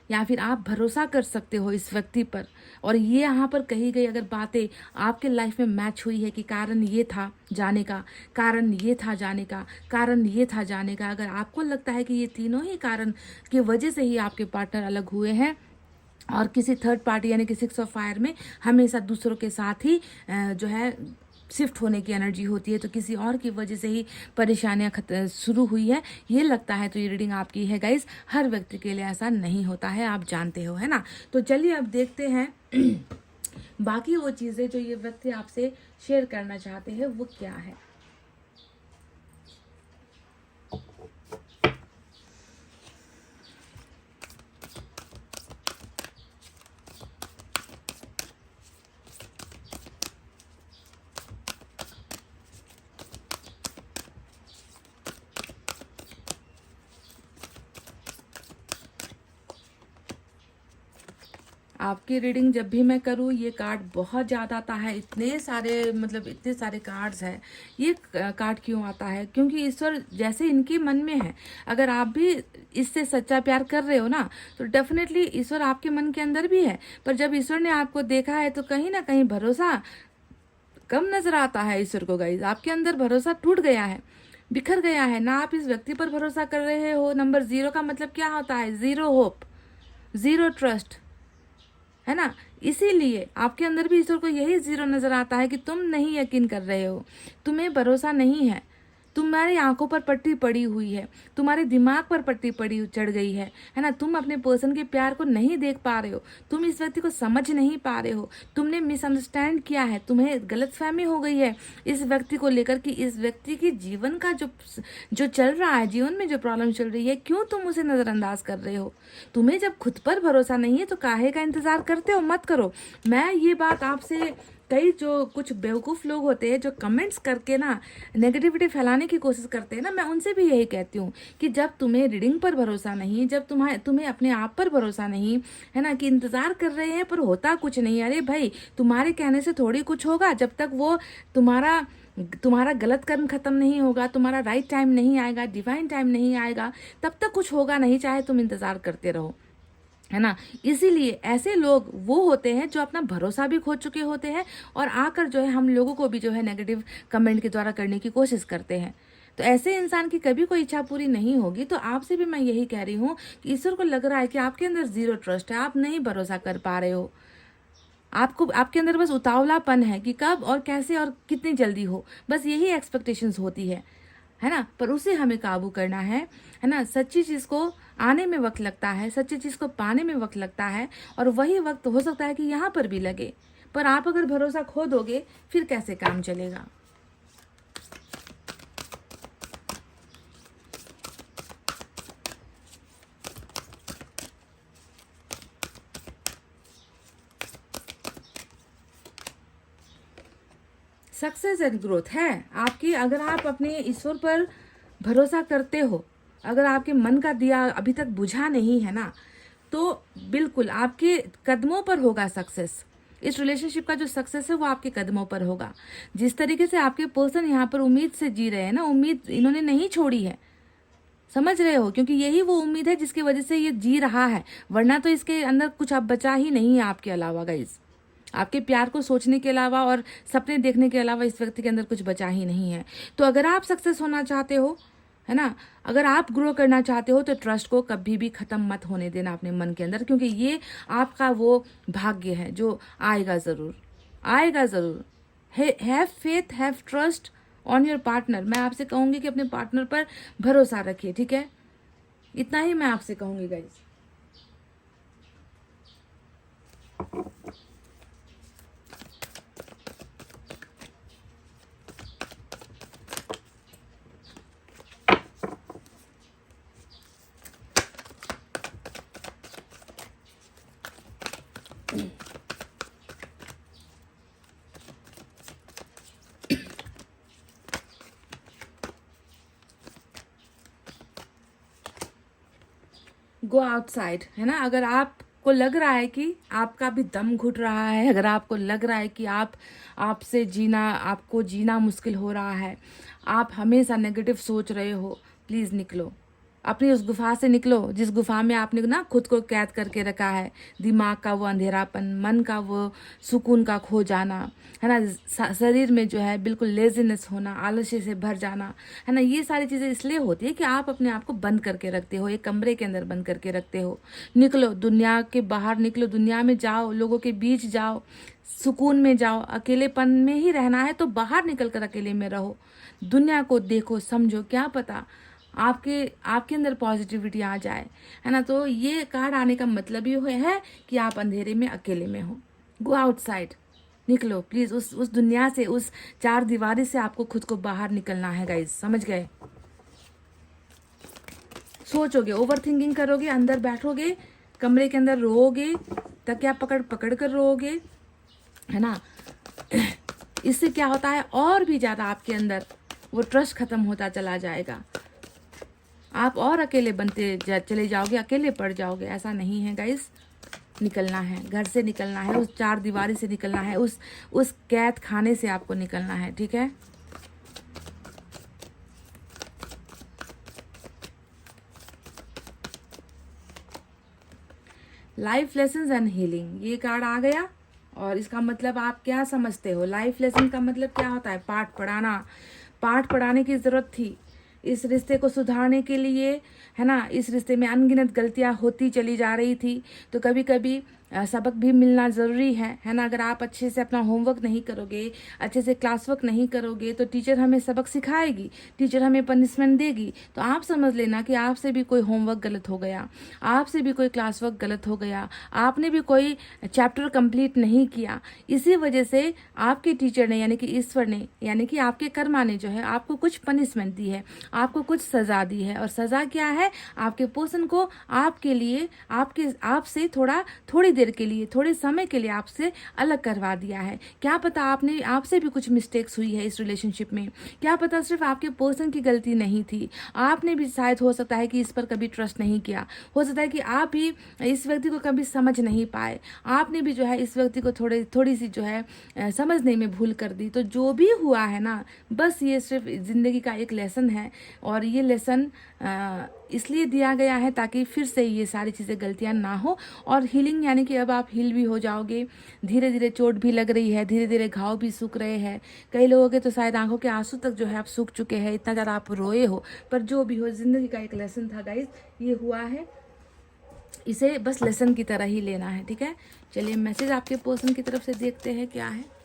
या फिर आप भरोसा कर सकते हो इस व्यक्ति पर, और ये यहाँ पर कही गई अगर बातें आपके लाइफ में मैच हुई है कि कारण ये था जाने का, कारण ये था जाने का, कारण ये था जाने का, अगर आपको लगता है कि ये तीनों ही कारण की वजह से ही आपके पार्टनर अलग हुए हैं और किसी थर्ड पार्टी यानी कि 6 ऑफ फायर में हमेशा दूसरों के साथ ही जो है शिफ्ट होने की एनर्जी होती है, तो किसी और की वजह से ही परेशानियां शुरू हुई है, ये लगता है, तो ये रीडिंग आपकी है गाइस। हर व्यक्ति के लिए ऐसा नहीं होता है, आप जानते हो, है ना। तो चलिए अब देखते हैं बाकी वो चीज़ें जो ये व्यक्ति आपसे शेयर करना चाहते हैं वो क्या है। आपकी रीडिंग जब भी मैं करूँ ये कार्ड बहुत ज़्यादा आता है, इतने सारे कार्ड्स हैं। ये कार्ड क्यों आता है? क्योंकि ईश्वर जैसे इनके मन में है, अगर आप भी इससे सच्चा प्यार कर रहे हो ना, तो डेफिनेटली ईश्वर आपके मन के अंदर भी है। पर जब ईश्वर ने आपको देखा है तो कहीं ना कहीं भरोसा कम नजर आता है ईश्वर को गाइज। आपके अंदर भरोसा टूट गया है, बिखर गया है ना, आप इस व्यक्ति पर भरोसा कर रहे हो। नंबर 0 का मतलब क्या होता है? 0 होप, 0 ट्रस्ट, है ना। इसीलिए आपके अंदर भी ईश्वर को यही 0 नजर आता है कि तुम नहीं यकीन कर रहे हो, तुम्हें भरोसा नहीं है, तुम्हारी आंखों पर पट्टी पड़ी हुई है, तुम्हारे दिमाग पर पट्टी पड़ी चढ़ गई है ना। तुम अपने पर्सन के प्यार को नहीं देख पा रहे हो, तुम इस व्यक्ति को समझ नहीं पा रहे हो, तुमने मिसअंडरस्टैंड किया है, तुम्हें गलतफहमी हो गई है इस व्यक्ति को लेकर कि इस व्यक्ति की जीवन का जो चल रहा है, जीवन में जो प्रॉब्लम चल रही है, क्यों तुम उसे नज़रअंदाज कर रहे हो? तुम्हें जब खुद पर भरोसा नहीं है तो काहे का इंतजार करते हो? मत करो। मैं ये बात आपसे, कई जो कुछ बेवकूफ़ लोग होते हैं जो कमेंट्स करके ना नेगेटिविटी फैलाने की कोशिश करते हैं ना, मैं उनसे भी यही कहती हूँ कि जब तुम्हें रीडिंग पर भरोसा नहीं, जब तुम्हें अपने आप पर भरोसा नहीं है ना, कि इंतज़ार कर रहे हैं पर होता कुछ नहीं, अरे भाई तुम्हारे कहने से थोड़ी कुछ होगा। जब तक वो तुम्हारा गलत कर्म खत्म नहीं होगा, तुम्हारा राइट टाइम नहीं आएगा, डिवाइन टाइम नहीं आएगा, तब तक कुछ होगा नहीं, चाहे तुम इंतज़ार करते रहो, है ना। इसीलिए ऐसे लोग वो होते हैं जो अपना भरोसा भी खो चुके होते हैं और आकर जो है हम लोगों को भी जो है नेगेटिव कमेंट के द्वारा करने की कोशिश करते हैं। तो ऐसे इंसान की कभी कोई इच्छा पूरी नहीं होगी। तो आपसे भी मैं यही कह रही हूँ कि ईश्वर को लग रहा है कि आपके अंदर 0 ट्रस्ट है, आप नहीं भरोसा कर पा रहे हो, आपके अंदर बस उतावलापन है कि कब और कैसे और कितनी जल्दी हो, बस यही एक्सपेक्टेशंस होती है ना। पर उसे हमें काबू करना है ना। सच्ची चीज़ को आने में वक्त लगता है, सच्ची चीज़ को पाने में वक्त लगता है, और वही वक्त हो सकता है कि यहाँ पर भी लगे। पर आप अगर भरोसा खो दोगे फिर कैसे काम चलेगा? सक्सेस एंड ग्रोथ है आपकी। अगर आप अपने ईश्वर पर भरोसा करते हो, अगर आपके मन का दिया अभी तक बुझा नहीं है ना, तो बिल्कुल आपके कदमों पर होगा सक्सेस। इस रिलेशनशिप का जो सक्सेस है वो आपके कदमों पर होगा। जिस तरीके से आपके पर्सन यहाँ पर उम्मीद से जी रहे हैं ना, उम्मीद इन्होंने नहीं छोड़ी है, समझ रहे हो, क्योंकि यही वो उम्मीद है जिसकी वजह से ये जी रहा है, वरना तो इसके अंदर कुछ अब बचा ही नहीं है आपके अलावा गाइज। आपके प्यार को सोचने के अलावा और सपने देखने के अलावा इस व्यक्ति के अंदर कुछ बचा ही नहीं है। तो अगर आप सक्सेस होना चाहते हो, है ना, अगर आप ग्रो करना चाहते हो, तो ट्रस्ट को कभी भी ख़त्म मत होने देना अपने मन के अंदर, क्योंकि ये आपका वो भाग्य है जो आएगा ज़रूर, आएगा ज़रूर। Have faith, have trust on your partner. मैं आपसे कहूँगी कि अपने पार्टनर पर भरोसा रखिए, ठीक है, इतना ही मैं आपसे कहूँगी गाइज। गो आउटसाइड, है ना। अगर आपको लग रहा है कि आपका भी दम घुट रहा है, अगर आपको लग रहा है कि आपसे जीना, आपको जीना मुश्किल हो रहा है, आप हमेशा नेगेटिव सोच रहे हो, प्लीज़ निकलो, अपनी उस गुफा से निकलो जिस गुफा में आपने ना खुद को कैद करके रखा है। दिमाग का वो अंधेरापन, मन का वो सुकून का खो जाना, है ना, शरीर में जो है बिल्कुल लेजीनेस होना, आलस्य से भर जाना, है ना, ये सारी चीज़ें इसलिए होती है कि आप अपने आप को बंद करके रखते हो, एक कमरे के अंदर बंद करके रखते हो। निकलो, दुनिया के बाहर निकलो, दुनिया में जाओ, लोगों के बीच जाओ, सुकून में जाओ। अकेलेपन में ही रहना है तो बाहर निकल कर अकेले में रहो, दुनिया को देखो, समझो, क्या पता आपके अंदर पॉजिटिविटी आ जाए, है ना। तो ये कार्ड आने का मतलब ये है कि आप अंधेरे में अकेले में हो। गो आउटसाइड, निकलो प्लीज उस दुनिया से, उस चार दीवारी से आपको खुद को बाहर निकलना है गाइज, समझ गए। सोचोगे, ओवर थिंकिंग करोगे, अंदर बैठोगे, कमरे के अंदर रोओगे, तकिया पकड़ पकड़ कर रोओगे, है ना। इससे क्या होता है, और भी ज्यादा आपके अंदर वो ट्रस्ट खत्म होता चला जाएगा, आप और अकेले बनते चले जाओगे, अकेले पड़ जाओगे। ऐसा नहीं है गाइस, निकलना है, घर से निकलना है, उस चार दीवारी से निकलना है, उस कैद खाने से आपको निकलना है, ठीक है। लाइफ लेसन्स एंड हीलिंग, ये कार्ड आ गया। और इसका मतलब आप क्या समझते हो? लाइफ लेसन का मतलब क्या होता है? पाठ पढ़ाना। पाठ पढ़ाने की जरूरत थी इस रिश्ते को सुधारने के लिए, है ना। इस रिश्ते में अनगिनत गलतियां होती चली जा रही थी, तो कभी कभी सबक भी मिलना ज़रूरी है ना। अगर आप अच्छे से अपना होमवर्क नहीं करोगे, अच्छे से क्लास वर्क नहीं करोगे, तो टीचर हमें सबक सिखाएगी, टीचर हमें पनिशमेंट देगी। तो आप समझ लेना कि आपसे भी कोई होमवर्क गलत हो गया, आपसे भी कोई क्लास वर्क गलत हो गया, आपने भी कोई चैप्टर कंप्लीट नहीं किया। इसी वजह से आपके टीचर ने, यानी कि ईश्वर ने, यानी कि आपके कर्मा ने जो है आपको कुछ पनिशमेंट दी है, आपको कुछ सज़ा दी है। और सज़ा क्या है? आपके पर्सन को आपके लिए, आपसे थोड़ी देर के लिए, थोड़े समय के लिए आपसे अलग करवा दिया है। क्या पता आपसे भी कुछ मिस्टेक्स हुई है इस रिलेशनशिप में, क्या पता सिर्फ आपके पर्सन की गलती नहीं थी, आपने भी शायद, हो सकता है कि इस पर कभी ट्रस्ट नहीं किया, हो सकता है कि आप भी इस व्यक्ति को कभी समझ नहीं पाए, आपने भी जो है इस व्यक्ति को थोड़ी सी जो है समझने में भूल कर दी। तो जो भी हुआ है ना, बस ये सिर्फ ज़िंदगी का एक लेसन है, और ये लेसन इसलिए दिया गया है ताकि फिर से ये सारी चीज़ें, गलतियां ना हो। और हीलिंग यानी कि अब आप हील भी हो जाओगे, धीरे धीरे चोट भी लग रही है, धीरे धीरे घाव भी सूख रहे हैं। कई लोगों के तो शायद आंखों के आंसू तक जो है आप सूख चुके हैं, इतना ज़्यादा आप रोए हो। पर जो भी हो, ज़िंदगी का एक लेसन था गाइज, ये हुआ है, इसे बस लेसन की तरह ही लेना है, ठीक है। चलिए मैसेज आपके पर्सन की तरफ से देखते हैं क्या है।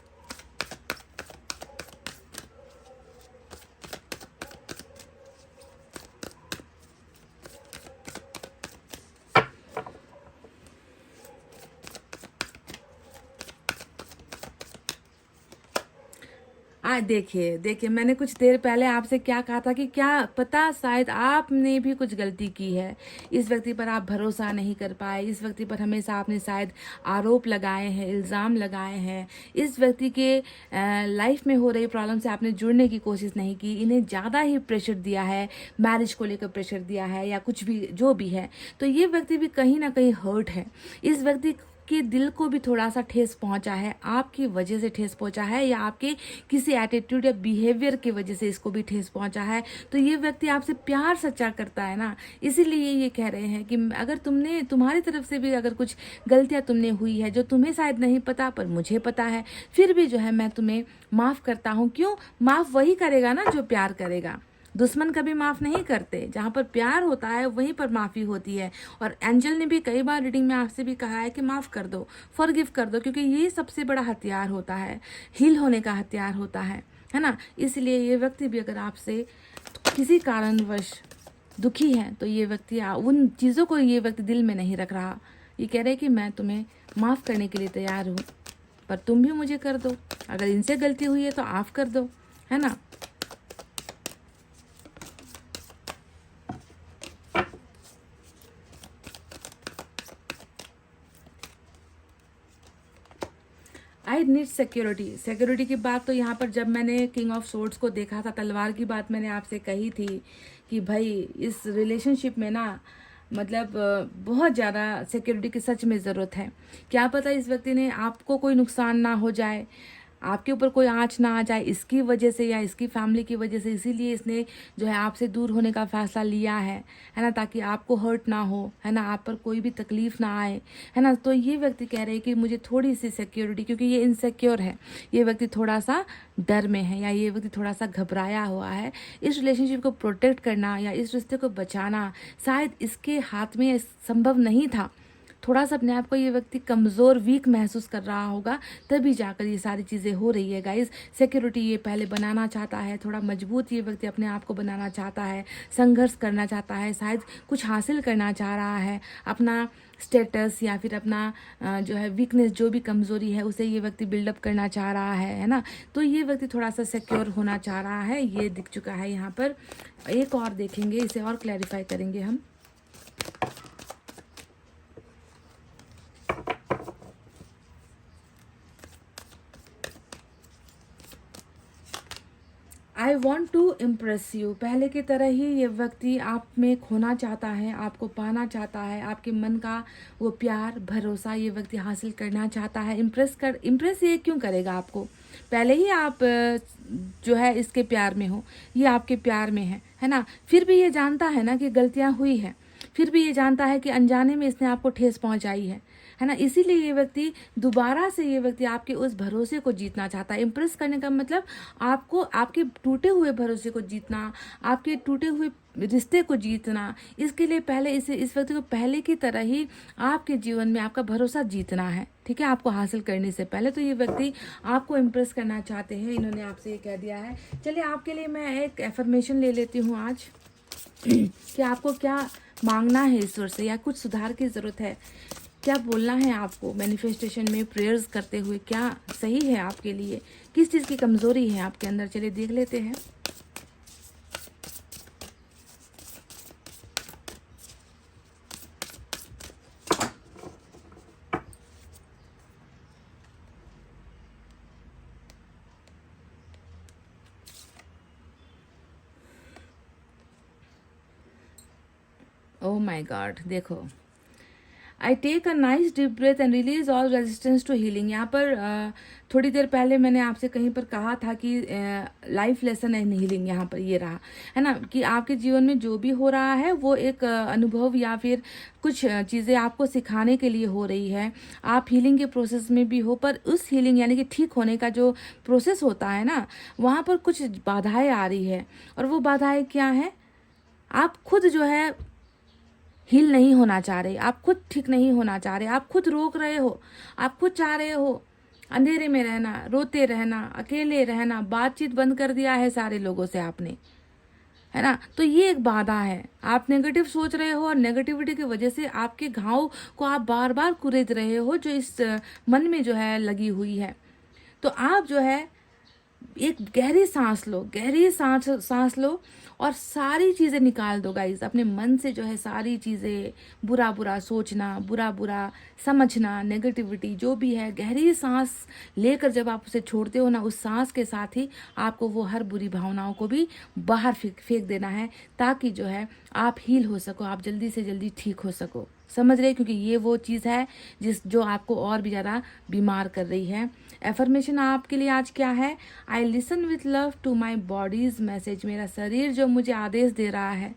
देखिए देखिए, मैंने कुछ देर पहले आपसे क्या कहा था कि क्या पता शायद आपने भी कुछ गलती की है। इस व्यक्ति पर आप भरोसा नहीं कर पाए, इस व्यक्ति पर हमेशा आपने शायद आरोप लगाए हैं, इल्ज़ाम लगाए हैं। इस व्यक्ति के लाइफ में हो रही प्रॉब्लम से आपने जुड़ने की कोशिश नहीं की, इन्हें ज़्यादा ही प्रेशर दिया है, मैरिज को लेकर प्रेशर दिया है या कुछ भी जो भी है। तो ये व्यक्ति भी कहीं ना कहीं हर्ट है। इस व्यक्ति के दिल को भी थोड़ा सा ठेस पहुंचा है, आपकी वजह से ठेस पहुंचा है या आपके किसी एटीट्यूड या बिहेवियर की वजह से इसको भी ठेस पहुंचा है। तो ये व्यक्ति आपसे प्यार सच्चा करता है ना, इसीलिए ये कह रहे हैं कि अगर तुम्हारी तरफ से भी अगर कुछ गलतियां तुमने हुई है जो तुम्हें शायद नहीं पता पर मुझे पता है, फिर भी जो है मैं तुम्हें माफ़ करता हूँ। क्यों? माफ़ वही करेगा ना जो प्यार करेगा। दुश्मन कभी माफ़ नहीं करते, जहाँ पर प्यार होता है वहीं पर माफ़ी होती है। और एंजल ने भी कई बार रीडिंग में आपसे भी कहा है कि माफ़ कर दो, फॉरगिव कर दो, क्योंकि ये सबसे बड़ा हथियार होता है, हील होने का हथियार होता है ना। इसलिए ये व्यक्ति भी अगर आपसे किसी कारणवश दुखी है तो ये व्यक्ति उन चीज़ों को ये व्यक्ति दिल में नहीं रख रहा। ये कह रहे कि मैं तुम्हें माफ़ करने के लिए तैयार हूँ, पर तुम भी मुझे कर दो। अगर इनसे गलती हुई है तो आप कर दो, है ना। आई नीड सिक्योरिटी की बात तो यहाँ पर जब मैंने किंग ऑफ सोर्ड्स को देखा था, तलवार की बात मैंने आपसे कही थी कि भाई इस रिलेशनशिप में ना मतलब बहुत ज़्यादा सिक्योरिटी की सच में ज़रूरत है। क्या पता इस व्यक्ति ने आपको कोई नुकसान ना हो जाए, आपके ऊपर कोई आँच ना आ जाए इसकी वजह से या इसकी फैमिली की वजह से, इसीलिए इसने जो है आपसे दूर होने का फैसला लिया है ना, ताकि आपको हर्ट ना हो, है ना, आप पर कोई भी तकलीफ ना आए, है ना। तो ये व्यक्ति कह रहे हैं कि मुझे थोड़ी सी सिक्योरिटी, क्योंकि ये इनसिक्योर है, ये व्यक्ति थोड़ा सा डर में है या ये व्यक्ति थोड़ा सा घबराया हुआ है। इस रिलेशनशिप को प्रोटेक्ट करना या इस रिश्ते को बचाना शायद इसके हाथ में संभव नहीं था। थोड़ा सा अपने आप को ये व्यक्ति कमज़ोर, वीक महसूस कर रहा होगा, तभी जाकर ये सारी चीज़ें हो रही है गाइस। सिक्योरिटी ये पहले बनाना चाहता है, थोड़ा मजबूत ये व्यक्ति अपने आप को बनाना चाहता है, संघर्ष करना चाहता है, शायद कुछ हासिल करना चाह रहा है, अपना स्टेटस या फिर अपना जो है वीकनेस, जो भी कमज़ोरी है उसे ये व्यक्ति बिल्डअप करना चाह रहा है ना। तो ये व्यक्ति थोड़ा सा सिक्योर होना चाह रहा है, ये दिख चुका है यहाँ पर। एक और देखेंगे, इसे और क्लैरिफाई करेंगे हम। I want to impress you, पहले की तरह ही ये व्यक्ति आप में खोना चाहता है, आपको पाना चाहता है, आपके मन का वो प्यार भरोसा ये व्यक्ति हासिल करना चाहता है। इम्प्रेस ये क्यों करेगा आपको? पहले ही आप जो है इसके प्यार में हो, ये आपके प्यार में है ना। फिर भी ये जानता है ना कि गलतियाँ हुई हैं, फिर भी ये जानता है कि अनजाने में इसने आपको ठेस पहुंचाई है ना। इसीलिए ये व्यक्ति दोबारा से ये व्यक्ति आपके उस भरोसे को जीतना चाहता है। इम्प्रेस करने का मतलब आपको आपके टूटे हुए भरोसे को जीतना, आपके टूटे हुए रिश्ते को जीतना। इसके लिए पहले इस व्यक्ति को पहले की तरह ही आपके जीवन में आपका भरोसा जीतना है, ठीक है, आपको हासिल करने से पहले। तो ये व्यक्ति आपको इम्प्रेस करना चाहते हैं, इन्होंने आपसे ये कह दिया है। चलिए आपके लिए मैं एक एफर्मेशन ले लेती हूँ आज कि आपको क्या मांगना है ईश्वर से या कुछ सुधार की ज़रूरत है, क्या बोलना है आपको मैनिफेस्टेशन में प्रेयर्स करते हुए, क्या सही है आपके लिए, किस चीज़ की कमज़ोरी है आपके अंदर। चलिए देख लेते हैं। ओह माय गॉड, देखो, I take a nice deep breath and release all resistance to healing. यहाँ पर थोड़ी देर पहले मैंने आपसे कहीं पर कहा था कि लाइफ लेसन एंड हीलिंग यहाँ पर ये रहा है ना, कि आपके जीवन में जो भी हो रहा है वो एक अनुभव या फिर कुछ चीज़ें आपको सिखाने के लिए हो रही है। आप हीलिंग के प्रोसेस में भी हो, पर उस हीलिंग यानी कि ठीक होने का जो प्रोसेस होता है ना, वहाँ पर कुछ बाधाएं आ रही है। और वो बाधाएं क्या है? आप खुद जो है हील नहीं होना चाह रहे, आप खुद ठीक नहीं होना चाह रहे, आप खुद रोक रहे हो, आप खुद चाह रहे हो अंधेरे में रहना, रोते रहना, अकेले रहना, बातचीत बंद कर दिया है सारे लोगों से आपने, है ना। तो ये एक बाधा है, आप नेगेटिव सोच रहे हो और नेगेटिविटी की वजह से आपके घाव को आप बार बार कुरेद रहे हो जो इस मन में जो है लगी हुई है। तो आप जो है एक गहरी सांस लो, गहरी सांस लो और सारी चीज़ें निकाल दो गाइस। अपने मन से जो है सारी चीज़ें, बुरा बुरा सोचना, बुरा बुरा समझना, नेगेटिविटी जो भी है, गहरी सांस लेकर जब आप उसे छोड़ते हो ना, उस सांस के साथ ही आपको वो हर बुरी भावनाओं को भी बाहर फेंक देना है, ताकि जो है आप हील हो सको, आप जल्दी से जल्दी ठीक हो सको। समझ रहे? क्योंकि ये वो चीज़ है जो आपको और भी ज़्यादा बीमार कर रही है। एफर्मेशन आपके लिए आज क्या है? I listen with love to my body's message. मेरा शरीर जो मुझे आदेश दे रहा है,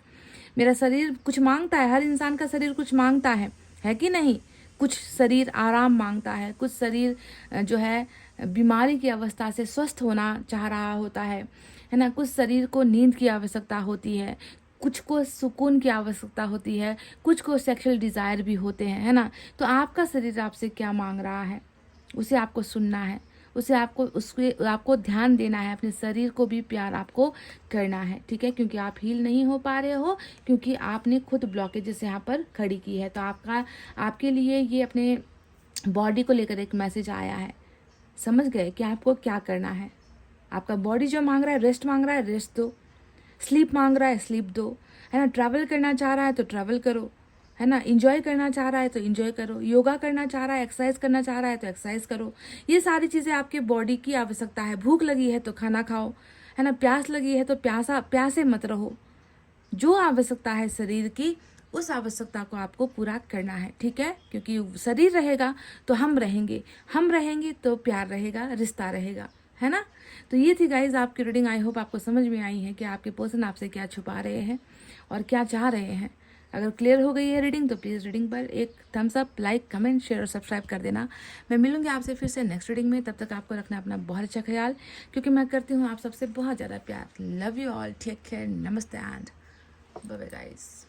मेरा शरीर कुछ मांगता है, हर इंसान का शरीर कुछ मांगता है कि नहीं? कुछ शरीर आराम मांगता है, कुछ शरीर जो है बीमारी की अवस्था से स्वस्थ होना चाह रहा होता है ना? कुछ शरीर को नींद की आवश्यकता होती है, कुछ को सुकून की आवश्यकता होती है, कुछ को सेक्सुअल डिज़ायर भी होते हैं, है ना? तो आपका शरीर आपसे क्या मांग रहा है, उसे आपको सुनना है, आपको ध्यान देना है, अपने शरीर को भी प्यार आपको करना है, ठीक है? क्योंकि आप हील नहीं हो पा रहे हो, क्योंकि आपने खुद ब्लॉकेजेस यहाँ पर खड़ी की है। तो आपके लिए ये अपने बॉडी को लेकर एक मैसेज आया है। समझ गए कि आपको क्या करना है? आपका बॉडी जो मांग रहा है, रेस्ट मांग रहा है, रेस्ट दो। स्लीप मांग रहा है, स्लीप दो, है ना? ट्रैवल करना चाह रहा है तो ट्रैवल करो, है ना? इंजॉय करना चाह रहा है तो इंजॉय करो, योगा करना चाह रहा है, एक्सरसाइज करना चाह रहा है तो एक्सरसाइज करो। ये सारी चीज़ें आपके बॉडी की आवश्यकता है। भूख लगी है तो खाना खाओ, है ना? प्यास लगी है तो प्यासे मत रहो। जो आवश्यकता है शरीर की, उस आवश्यकता को आपको पूरा करना है, ठीक है? क्योंकि शरीर रहेगा तो हम रहेंगे तो प्यार रहेगा, रिश्ता रहेगा, है ना? तो ये थी गाइज आपकी रीडिंग। आई होप आपको समझ में आई है कि आपके पर्सन आपसे क्या छुपा रहे हैं और क्या चाह रहे हैं। अगर क्लियर हो गई है रीडिंग तो प्लीज़ रीडिंग पर एक thumbs up, like, comment, share और सब्सक्राइब कर देना। मैं मिलूंगी आपसे फिर से नेक्स्ट रीडिंग में। तब तक आपको रखना अपना बहुत अच्छा ख्याल, क्योंकि मैं करती हूँ आप सबसे बहुत ज़्यादा प्यार। Love you all, take care, namaste and bye bye guys.